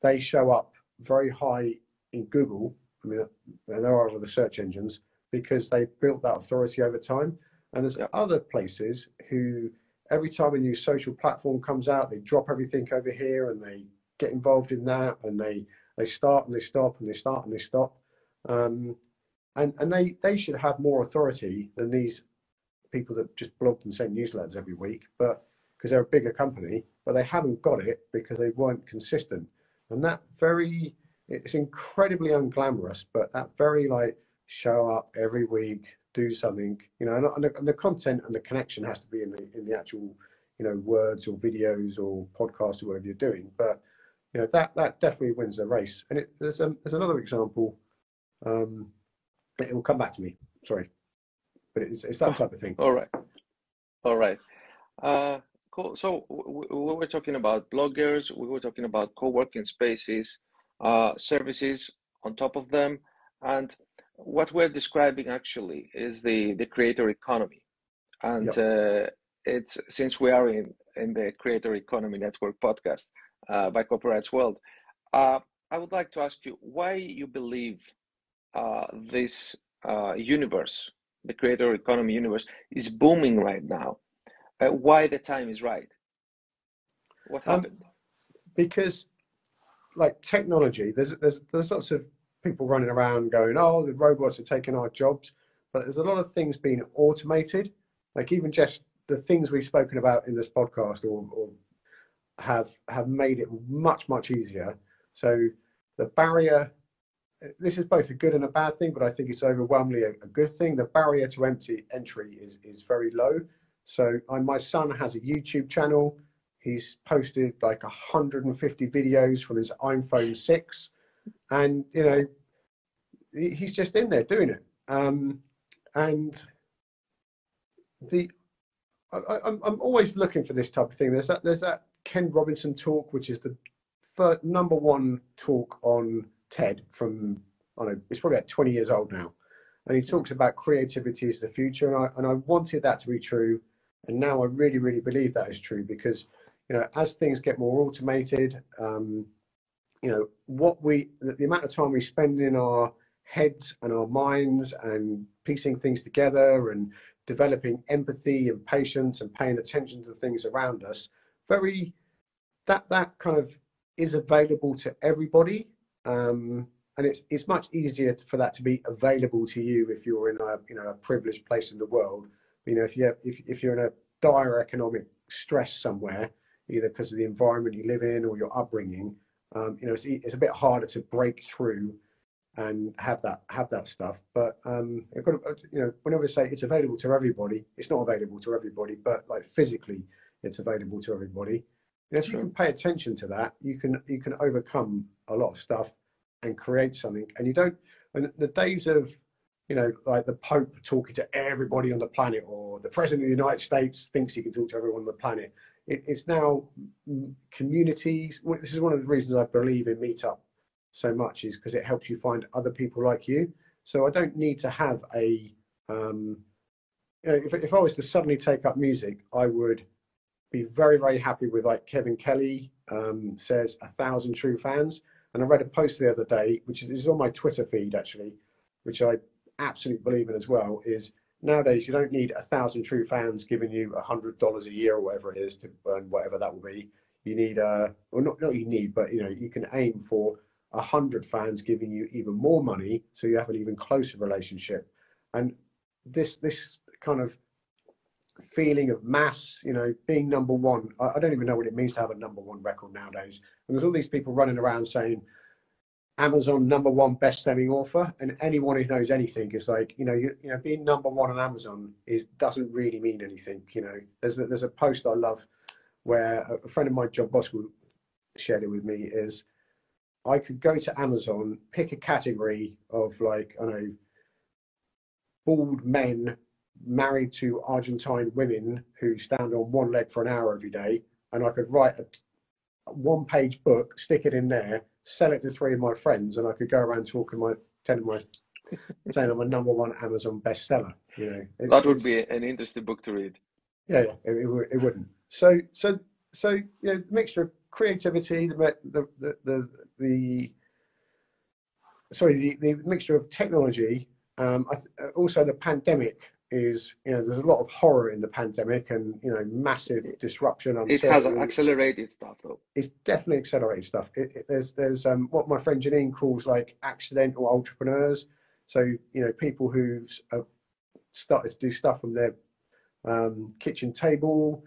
they show up very high in Google. I mean, there are other search engines, because they've built that authority over time. And there's other places who, every time a new social platform comes out, they drop everything over here and they get involved in that, and they start and they stop and they start and they stop. And they should have more authority than these people that just blogged and sent newsletters every week, but because they're a bigger company, but they haven't got it because they weren't consistent. And it's incredibly unglamorous, but that very like show up every week, do something, and the content and the connection has to be in the actual, words or videos or podcasts or whatever you're doing. But that definitely wins the race. And there's another example. It will come back to me. Sorry, but it's that type of thing. All right. Cool. So we were talking about bloggers, we were talking about co-working spaces, services on top of them, and what we're describing actually is the creator economy. And Yep. it's since we are in the Creator Economy Network podcast by Copyright's World, I would like to ask you why you believe this universe, the creator economy universe, is booming right now. Why the time is right? What Um, happened? because like technology, there's lots of people running around going, oh, the robots are taking our jobs, but there's a lot of things being automated. Like even just the things we've spoken about in this podcast, or have made it much easier. So the barrier, this is both a good and a bad thing, but I think it's overwhelmingly a good thing. The barrier to entry is very low. So my son has a YouTube channel. He's posted like 150 videos from his iPhone 6, and you know he's just in there doing it. And the I'm always looking for this type of thing. There's that Ken Robinson talk, which is the number one talk on TED from, I don't know, it's probably like 20 years old now, and he talks about creativity as the future, and I wanted that to be true, and now I really believe that is true, because you know as things get more automated, you know the amount of time we spend in our heads and our minds and piecing things together and developing empathy and patience and paying attention to things around us, very that kind of is available to everybody, and it's much easier for that to be available to you if you're in a privileged place in the world. You know, if you're in a dire economic stress somewhere, either because of the environment you live in or your upbringing, you know, it's a bit harder to break through and have that stuff. But I've got to, you know, whenever I say it's available to everybody, it's not available to everybody, but like physically, it's available to everybody. And if you can pay attention to that, you can overcome a lot of stuff and create something. And you don't. And the days of, you know, like the Pope talking to everybody on the planet, or the President of the United States thinks he can talk to everyone on the planet. It's now communities. This is one of the reasons I believe in Meetup so much, is because it helps you find other people like you. So I don't need to have a, you know, if I was to suddenly take up music, I would be very happy with, like Kevin Kelly says, 1,000 true fans. And I read a post the other day, which is on my Twitter feed actually, which I absolutely believe in as well, is nowadays you don't need 1,000 true fans giving you $100 a year or whatever it is to earn whatever that will be. You need well, not you need, but you know, you can aim for 100 fans giving you even more money, so you have an even closer relationship. And this kind of feeling of mass, you know, being number one. I don't even know what it means to have a number one record nowadays. And there's all these people running around saying Amazon number one best-selling author, and anyone who knows anything is like, you know, being number one on Amazon doesn't really mean anything. You know, there's a post I love where a friend of mine, John Boswell, shared it with me. Is I could go to Amazon, pick a category of, like, I don't know, bald men married to Argentine women who stand on one leg for an hour every day, and I could write a one-page book, stick it in there, sell it to 3 of my friends, and I could go around saying I'm a number one Amazon bestseller. You know, That would be an interesting book to read. Yeah, it wouldn't. So you know, the mixture of creativity, the mixture of technology. Also, the pandemic is, you know, there's a lot of horror in the pandemic, and you know, massive disruption. It has accelerated stuff, though. It's definitely accelerated stuff. There's what my friend Janine calls like accidental entrepreneurs. So you know, people who started to do stuff from their kitchen table.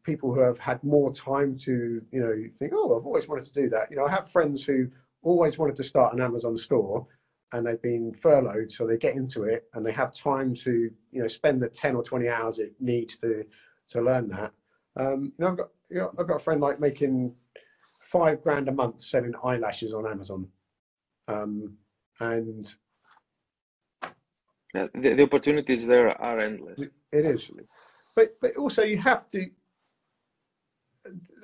People who have had more time to, you know, think, oh, I've always wanted to do that. You know, I have friends who always wanted to start an Amazon store, and they've been furloughed, so they get into it and they have time to, you know, spend the 10 or 20 hours it needs to learn that. You know, I've got a friend like making $5,000 a month selling eyelashes on Amazon, and the opportunities there are endless. It is, but also you have to.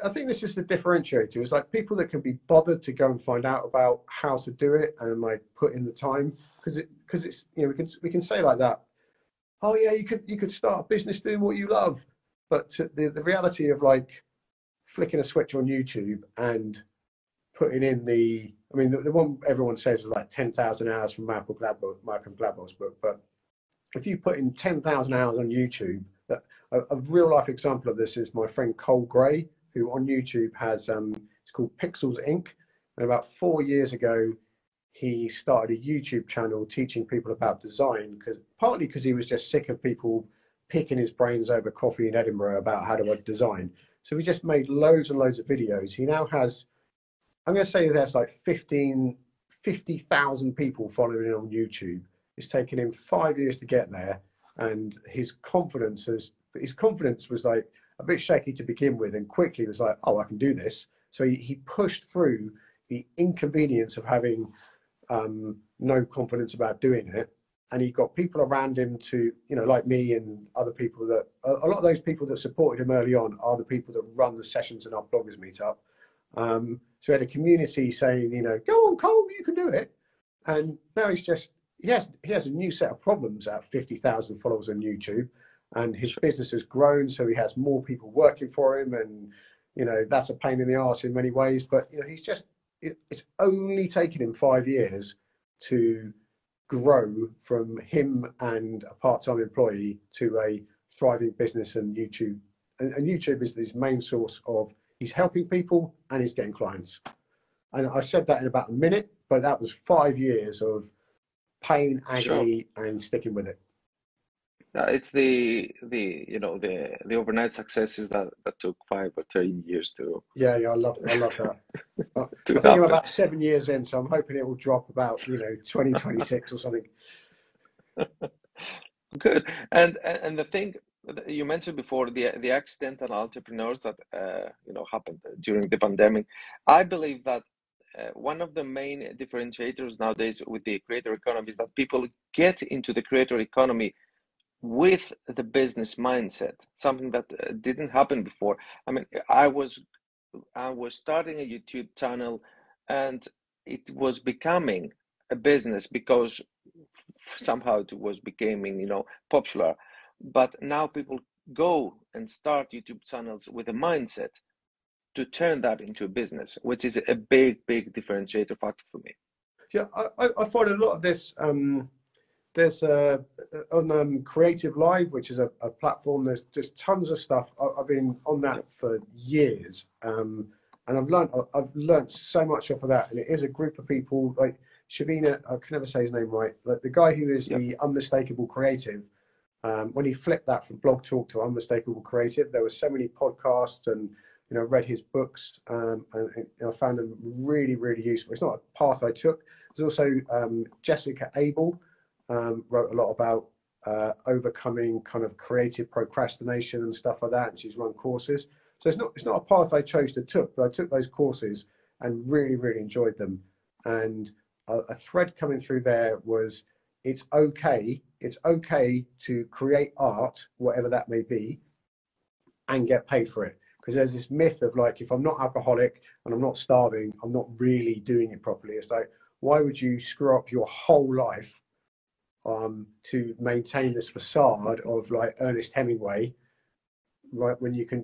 I think this is the differentiator. It's like people that can be bothered to go and find out about how to do it and like put in the time, because it's, you know, we can say like that. Oh yeah, you could start a business doing what you love, but the reality of like flicking a switch on YouTube and putting in I mean, the one everyone says is like 10,000 hours from Malcolm Gladwell's book, but if you put in 10,000 hours on YouTube, a real life example of this is my friend Cole Gray, who on YouTube has it's called Pixels Inc. And about 4 years ago, he started a YouTube channel teaching people about design, partly because he was just sick of people picking his brains over coffee in Edinburgh about how to design. So he just made loads and loads of videos. He now has, I'm going to say there's like 50,000 people following him on YouTube. It's taken him 5 years to get there, and his confidence was like a bit shaky to begin with, and quickly was like, oh, I can do this. So he pushed through the inconvenience of having no confidence about doing it, and he got people around him to, you know, like me and other people that a lot of those people that supported him early on are the people that run the sessions in our bloggers meetup. So we had a community saying, you know, go on, Cole, you can do it. And now he has a new set of problems at 50,000 followers on YouTube, and his business has grown, so he has more people working for him, and you know that's a pain in the arse in many ways. But you know, it's only taken him 5 years to grow from him and a part-time employee to a thriving business and YouTube. And YouTube is his main source of, he's helping people and he's getting clients. And I said that in about a minute, but that was 5 years of pain, agony, and sticking with it. It's the overnight successes that took 5 or 13 years to. Yeah, I love that. I think happen. I'm about 7 years in, so I'm hoping it will drop about 2026 or something. Good. And the thing you mentioned before, the accidental entrepreneurs that happened during the pandemic. I believe that one of the main differentiators nowadays with the creator economy is that people get into the creator economy with the business mindset, something that didn't happen before. I mean, I was starting a YouTube channel, and it was becoming a business because somehow it was becoming, popular. But now people go and start YouTube channels with a mindset to turn that into a business, which is a big differentiator factor for me. Yeah, I find a lot of this. There's on Creative Live, which is a platform. There's just tons of stuff. I've been on that for years, and I've learned so much off of that. And it is a group of people like Shavina. I can never say his name right. Like the guy who is the Unmistakable Creative. When he flipped that from Blog Talk to Unmistakable Creative, there were so many podcasts, and read his books, and I found them really useful. It's not a path I took. There's also Jessica Abel. Wrote a lot about overcoming kind of creative procrastination and stuff like that, and she's run courses. So it's not a path I chose to took, but I took those courses and really enjoyed them. And a thread coming through there was it's okay to create art, whatever that may be, and get paid for it. Because there's this myth of like, if I'm not alcoholic and I'm not starving, I'm not really doing it properly. It's like, why would you screw up your whole life to maintain this facade of like Ernest Hemingway, right? When you can,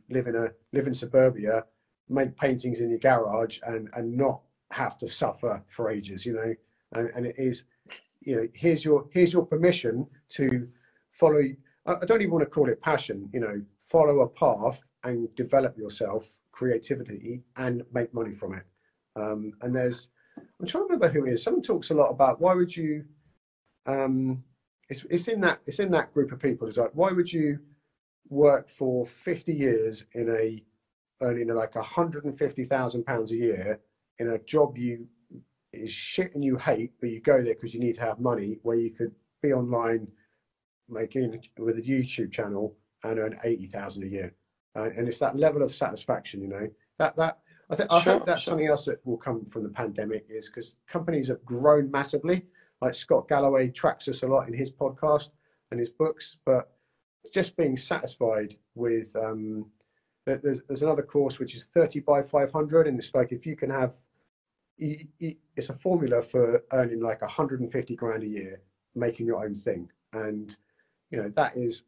live in suburbia, make paintings in your garage, and not have to suffer for ages, and it is, here's your permission to follow. I don't even want to call it passion, follow a path and develop yourself, creativity, and make money from it. And I'm trying to remember who it is. Someone talks a lot about why would you. It's in that group of people. It's like, why would you work for 50 years earning like £150,000 a year in a job is shit and you hate, but you go there because you need to have money, where you could be online making with a YouTube channel and earn 80,000 a year, and it's that level of satisfaction, that I hope that's something else that will come from the pandemic, is because companies have grown massively. Like Scott Galloway tracks us a lot in his podcast and his books, but just being satisfied with There's another course which is 30 by 500, and it's like if you can have, it's a formula for earning like 150 grand a year, making your own thing, and that is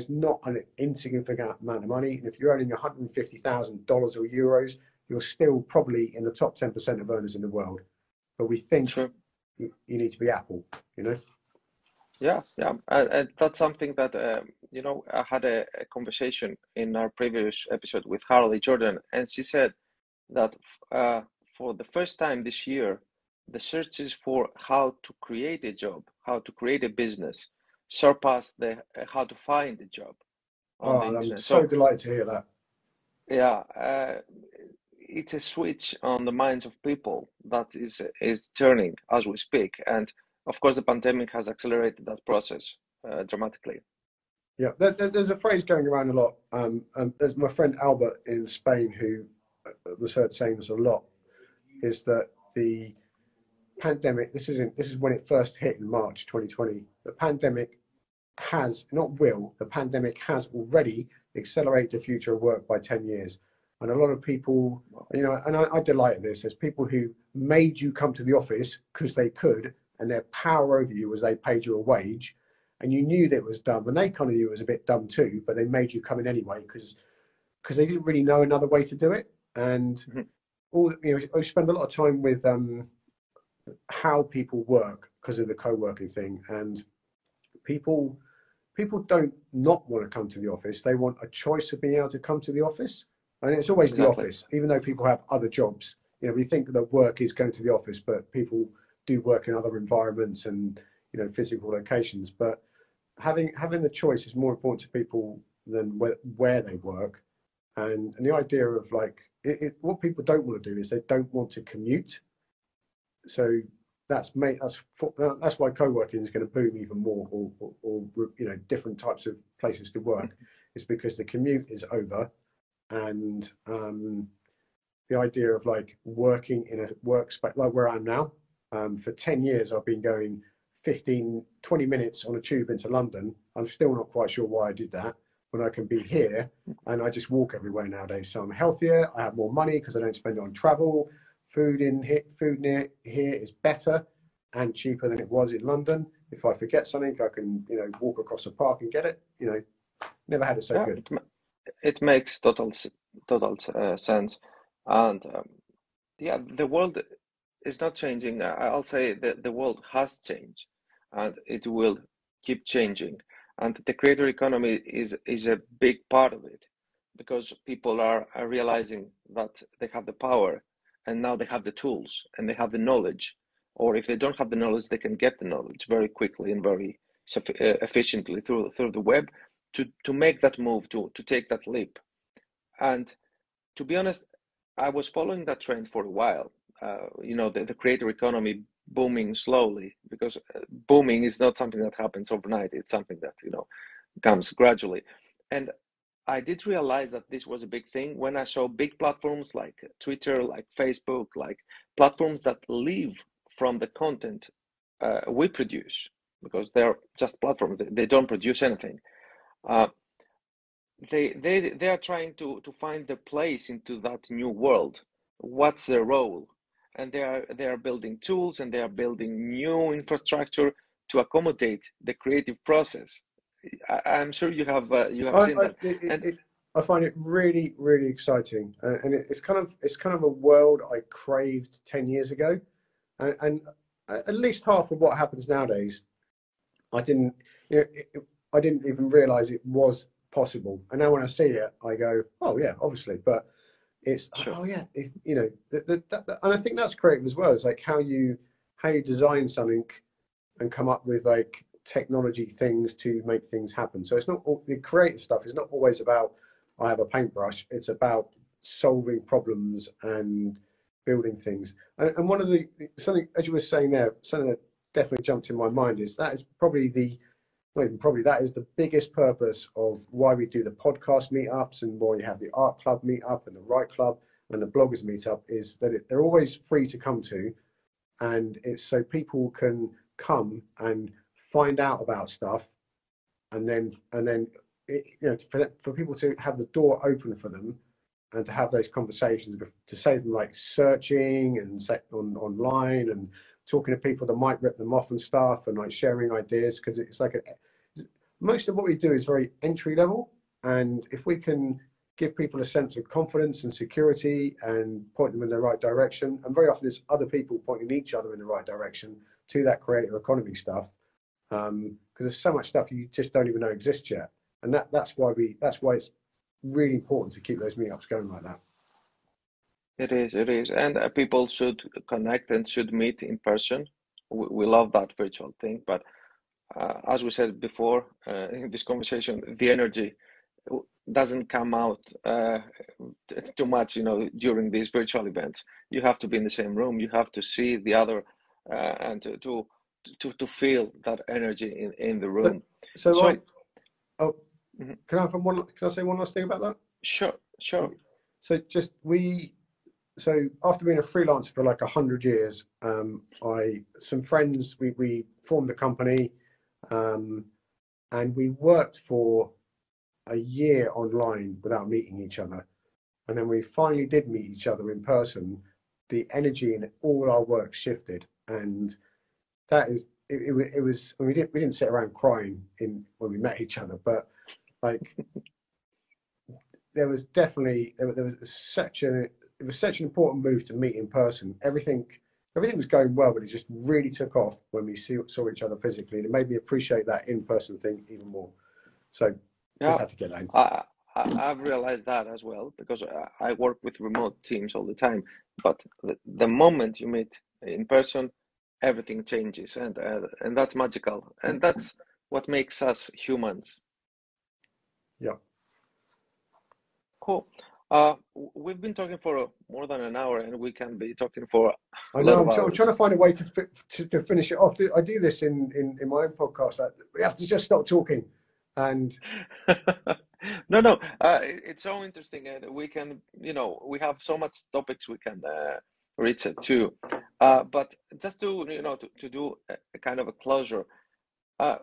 not an insignificant amount of money. And if you're earning $150,000 or euros, you're still probably in the top 10% of earners in the world. But we think Sure. you need to be Apple, you know? Yeah, yeah, and that's something that I had a conversation in our previous episode with Harley Jordan, and she said that for the first time this year, the searches for how to create a job, how to create a business, surpassed the how to find a job on the Oh, I'm internet. so So delighted to hear that. yeah, it's a switch on the minds of people that is turning as we speak, and of course the pandemic has accelerated that process dramatically. Yeah, there's a phrase going around a lot. There's my friend Albert in Spain who was heard saying this a lot, is that the pandemic, this is when it first hit in March 2020. The pandemic has, not will, the pandemic has already accelerated the future of work by 10 years. And a lot of people, and I delight in this, there's people who made you come to the office because they could, and their power over you was they paid you a wage, and you knew that it was dumb, and they kind of knew it was a bit dumb too, but they made you come in anyway because they didn't really know another way to do it. And Mhm. I spend a lot of time with how people work because of the co-working thing, and people people don't not want to come to the office. They want a choice of being able to come to the office. And it's always the Exactly. office, even though people have other jobs. We think that work is going to the office, but people do work in other environments and, physical locations. But having the choice is more important to people than where they work. And the idea of like, what people don't want to do is they don't want to commute. So that's why co-working is going to boom even more, or different types of places to work, is because the commute is over, and the idea of like working in a workspace like where I'm now. For 10 years I've been going 15-20 minutes on a tube into London. I'm still not quite sure why I did that when I can be here, and I just walk everywhere nowadays. So I'm healthier, I have more money because I don't spend it on travel. Food near here is better and cheaper than it was in London. If I forget something, I can walk across the park and get it. Never had it so Yeah, good. it makes total sense, and yeah, the world is not changing. I'll say that the world has changed, and it will keep changing. And the creator economy is a big part of it, because people are realizing that they have the power, and now they have the tools and they have the knowledge. Or if they don't have the knowledge, they can get the knowledge very quickly and very efficiently through the web to make that move, to take that leap. And to be honest, I was following that trend for a while. The creator economy booming slowly, because booming is not something that happens overnight. It's something that comes gradually. And I did realize that this was a big thing when I saw big platforms like Twitter, like Facebook, like platforms that live from the content we produce, because they're just platforms. They don't produce anything. Uh, they are trying to find their place into that new world. What's their role? And they are building tools, and they are building new infrastructure to accommodate the creative process. I'm sure you have I seen I, that. And I find it really really exciting, and it's kind of a world I craved 10 years ago, and at least half of what happens nowadays, I didn't you know it, I didn't even realize it was possible, and now when I see it, I go, oh yeah, obviously, but it's sure. oh yeah, and I think that's creative as well. It's like how you design something and come up with like technology things to make things happen. So it's not all the creative stuff is not always about I have a paintbrush. It's about solving problems and building things. And one of the something as you were saying there, something that definitely jumped in my mind is that is probably the not even probably that is the biggest purpose of why we do the podcast meetups and why we have the art club meetup and the write club and the bloggers meetup, is that they're always free to come to, and it's so people can come and find out about stuff, and then for people to have the door open for them, and to have those conversations, to save them like searching and online and talking to people that might rip them off and stuff, and like sharing ideas, because it's like most of what we do is very entry level, and if we can give people a sense of confidence and security and point them in the right direction, and very often it's other people pointing each other in the right direction to that creator economy stuff, because there's so much stuff you just don't even know exists yet, and that's why it's really important to keep those meetups going like that. It is, and people should connect and should meet in person. We love that virtual thing, but as we said before in this conversation, the energy doesn't come out too much, during these virtual events. You have to be in the same room. You have to see the other, and to feel that energy in the room. So Mhm. can I say one last thing about that? Sure. So so after being a freelancer for like 100 years, some friends, we formed a company, and we worked for a year online without meeting each other. And then we finally did meet each other in person. The energy in all our work shifted, and that is it was we didn't sit around crying when we met each other, but like there was such an important move to meet in person. Everything was going well, but it just really took off when we saw each other physically, and it made me appreciate that in-person thing even more. So just had to get that in. I've realized that as well, because I work with remote teams all the time. But the moment you meet in person, everything changes, and that's magical, and that's what makes us humans. Yeah. Cool. We've been talking for more than an hour, and we can be talking for I a know. lot of I'm hours. trying to find a way to finish it off. I do this in my own podcast. We have to just stop talking, and No. It's so interesting, and we can, we have so much topics we can reach it to. But just to, to do a kind of a closure.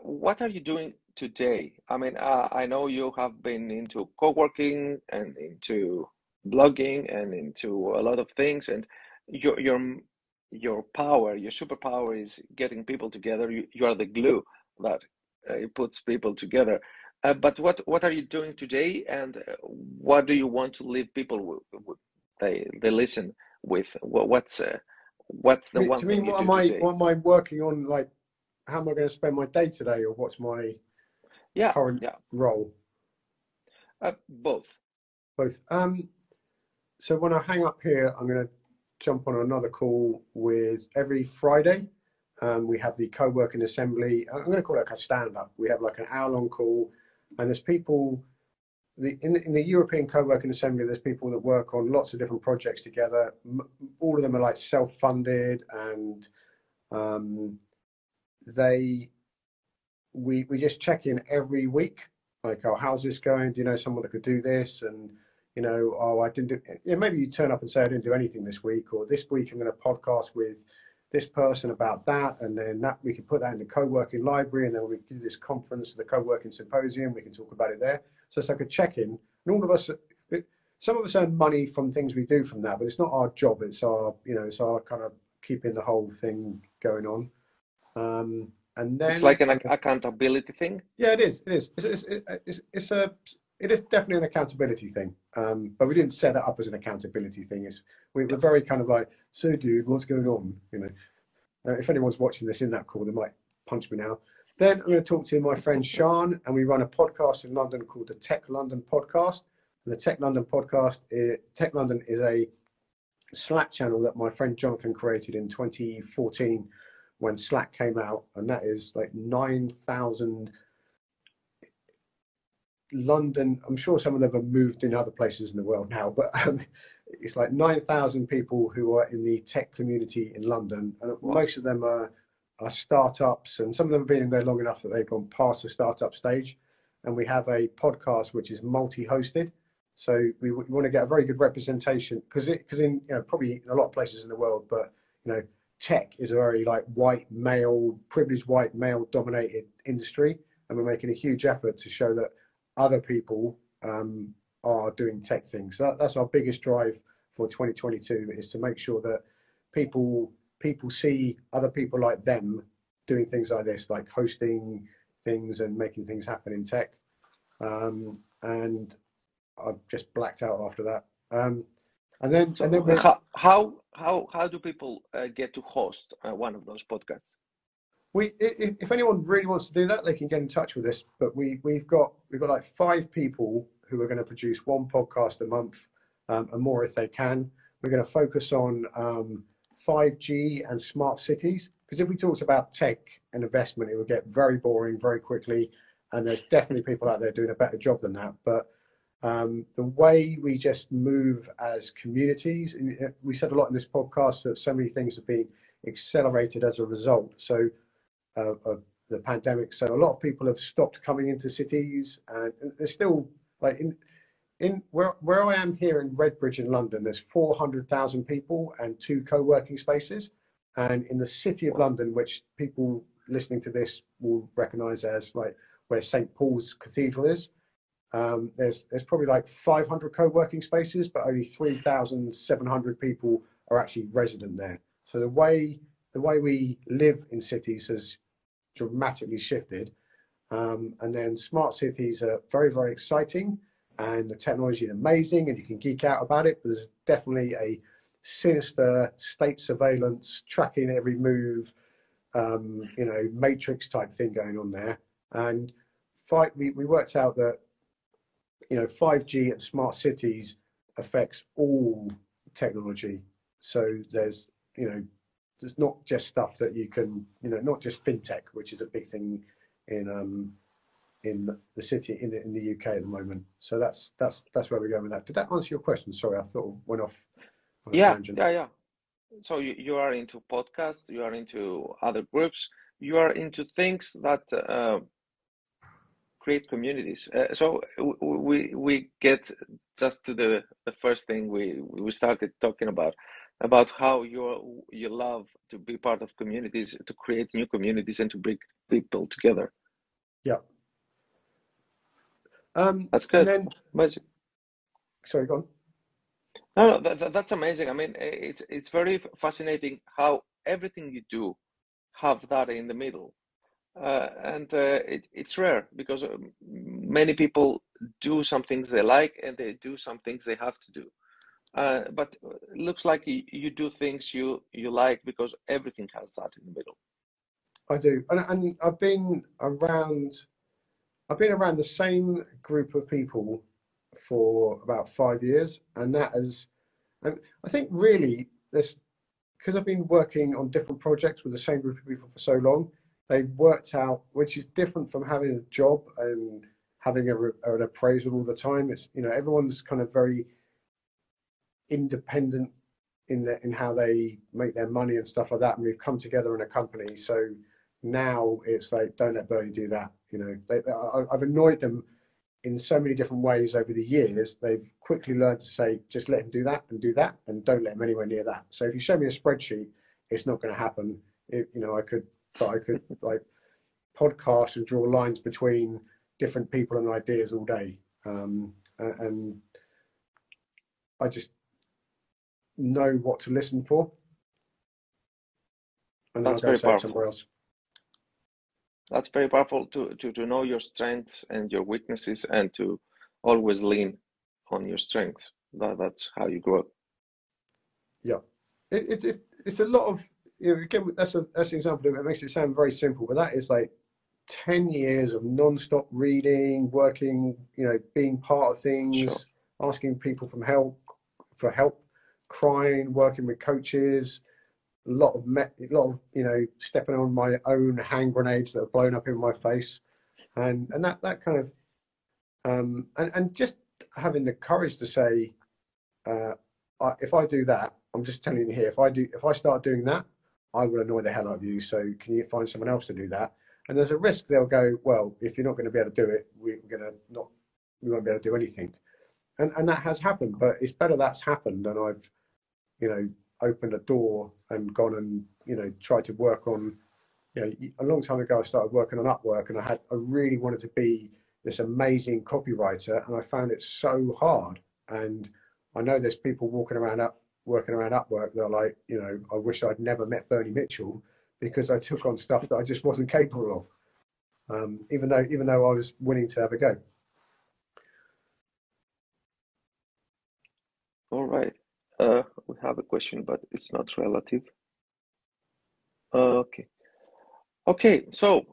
What are you doing today? I mean, I know you have been into co-working and into blogging and into a lot of things, and your power, your superpower is getting people together. You are the glue that puts people together. But what are you doing today, and what do you want to leave people with, they listen with? What's the one to me, thing you do today? what am I working on? Like, how am I going to spend my day today, or what's my current role? Both. Both. So when I hang up here, I'm going to jump on another call with every Friday. We have the co-working assembly. I'm going to call it like a stand-up. We have like an hour-long call, and there's people. In the European co-working assembly, there's people that work on lots of different projects together. All of them are like self-funded, and we just check in every week, like, oh, how's this going? Do you know someone that could do this? And oh, I didn't do. Maybe you turn up and say I didn't do anything this week, or this week I'm going to podcast with this person about that, and then that we can put that in the co-working library, and then we do this conference, the co-working symposium, we can talk about it there. So it's like a check-in, and all of us, some of us earn money from things we do from that, but it's not our job. It's our, it's our kind of keeping the whole thing going on. And then it's like an accountability thing. Yeah, it is. It is. It is definitely an accountability thing. But we didn't set it up as an accountability thing. We're very kind of like, so dude, what's going on? If anyone's watching this in that call, they might punch me now. Then I'm going to talk to my friend Sean, and we run a podcast in London called the Tech London Podcast. And the Tech London Podcast, Tech London is a Slack channel that my friend Jonathan created in 2014 when Slack came out, and that is like 9,000 London. I'm sure some of them have moved in other places in the world now, but it's like 9,000 people who are in the tech community in London, and most of them are startups, and some of them have been in there long enough that they've gone past the startup stage. And we have a podcast which is multi-hosted, so we want to get a very good representation, because in probably in a lot of places in the world, but tech is a very like privileged white male dominated industry, and we're making a huge effort to show that other people are doing tech things. So that's our biggest drive for 2022, is to make sure that people see other people like them doing things like this, like hosting things and making things happen in tech. And I've just blacked out after that. And then we're, How do people get to host one of those podcasts? if anyone really wants to do that, they can get in touch with us. But we've got like 5 people who are going to produce one podcast a month, and more if they can. We're going to focus on 5G and smart cities, because if we talked about tech and investment, it would get very boring very quickly, and there's definitely people out there doing a better job than that. But the way we just move as communities, and we said a lot in this podcast that so many things have been accelerated as a result. So of the pandemic. So a lot of people have stopped coming into cities, and there's still, like, in where I am here in Redbridge in London, there's 400,000 people and 2 co-working spaces. And in the city of London, which people listening to this will recognise as like where St Paul's Cathedral is, there's probably like 500 co-working spaces, but only 3,700 people are actually resident there. So the way we live in cities has dramatically shifted. And then smart cities are very, very exciting, and the technology is amazing, and you can geek out about it. But there's definitely a sinister state surveillance, tracking every move, matrix type thing going on there. And we worked out that 5G and smart cities affects all technology. So there's not just stuff that you can, not just fintech, which is a big thing in the city in the UK at the moment. So that's where we're going with that. Did that answer your question? Sorry, I thought I went off on a tangent. Yeah. So you are into podcasts, you are into other groups, you are into things that create communities. So we get just to the first thing we started talking about how you love to be part of communities, to create new communities, and to bring people together. Yeah. That's good. And then, Amazing. sorry, go on. No, that's amazing. I mean, it's very fascinating how everything you do have that in the middle. And it's rare, because many people do some things they like, and they do some things they have to do. But it looks like you do things you like, because everything has that in the middle. I do, and I've been around the same group of people for about 5 years, and I think really this, because I've been working on different projects with the same group of people for so long, they've worked out, which is different from having a job and having an appraisal all the time. It's, everyone's kind of very independent in how they make their money and stuff like that, and we've come together in a company. So now it's like, don't let Bernie do that. I've annoyed them in so many different ways over the years. They've quickly learned to say, just let him do that, and don't let him anywhere near that. So if you show me a spreadsheet, it's not going to happen. I could like podcast and draw lines between different people and ideas all day, and I just know what to listen for, and then I'll go say it somewhere else. That's very powerful to know your strengths and your weaknesses, and to always lean on your strengths. That's how you grow. Yeah, it's a lot of, again, that's an example. It makes it sound very simple, but that is like 10 years of non-stop reading, working, being part of things, Sure. Asking people for help, crying, working with coaches. A lot of stepping on my own hand grenades that are blown up in my face, and that kind of and just having the courage to say, if I do that, I'm just telling you here, if I start doing that, I will annoy the hell out of you. So can you find someone else to do that? And there's a risk they'll go, well, if you're not going to be able to do it, we won't be able to do anything. And that has happened, but it's better that's happened than I've opened a door and gone and tried to work on. A long time ago I started working on Upwork, and I really wanted to be this amazing copywriter, and I found it so hard. And I know there's people working around Upwork that are like, I wish I'd never met Bernie Mitchell because I took on stuff that I just wasn't capable of, even though I was willing to have a go. All right. We have a question, but it's not relative. Okay. Okay. So,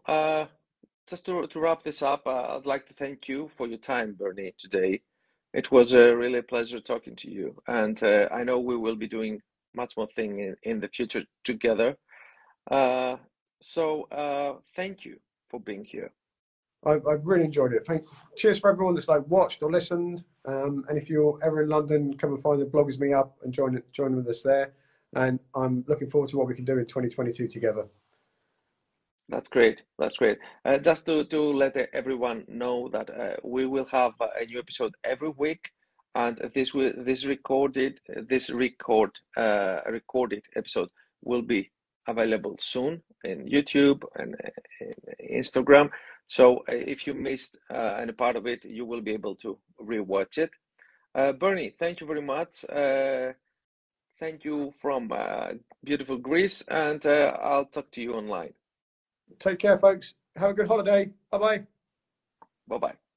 just to wrap this up, I'd like to thank you for your time, Bernie, today. It was a really pleasure talking to you, and I know we will be doing much more thing in the future together. So thank you for being here. I've really enjoyed it. Cheers for everyone that's watched or listened. And if you're ever in London, come and find the bloggers Meetup and join with us there. And I'm looking forward to what we can do in 2022 together. That's great. That's great. Just to let everyone know that we will have a new episode every week, and this recorded episode will be available soon in YouTube and in Instagram. So if you missed any part of it, you will be able to rewatch it. Bernie, thank you very much. Thank you from beautiful Greece, and I'll talk to you online. Take care, folks. Have a good holiday. Bye-bye. Bye-bye.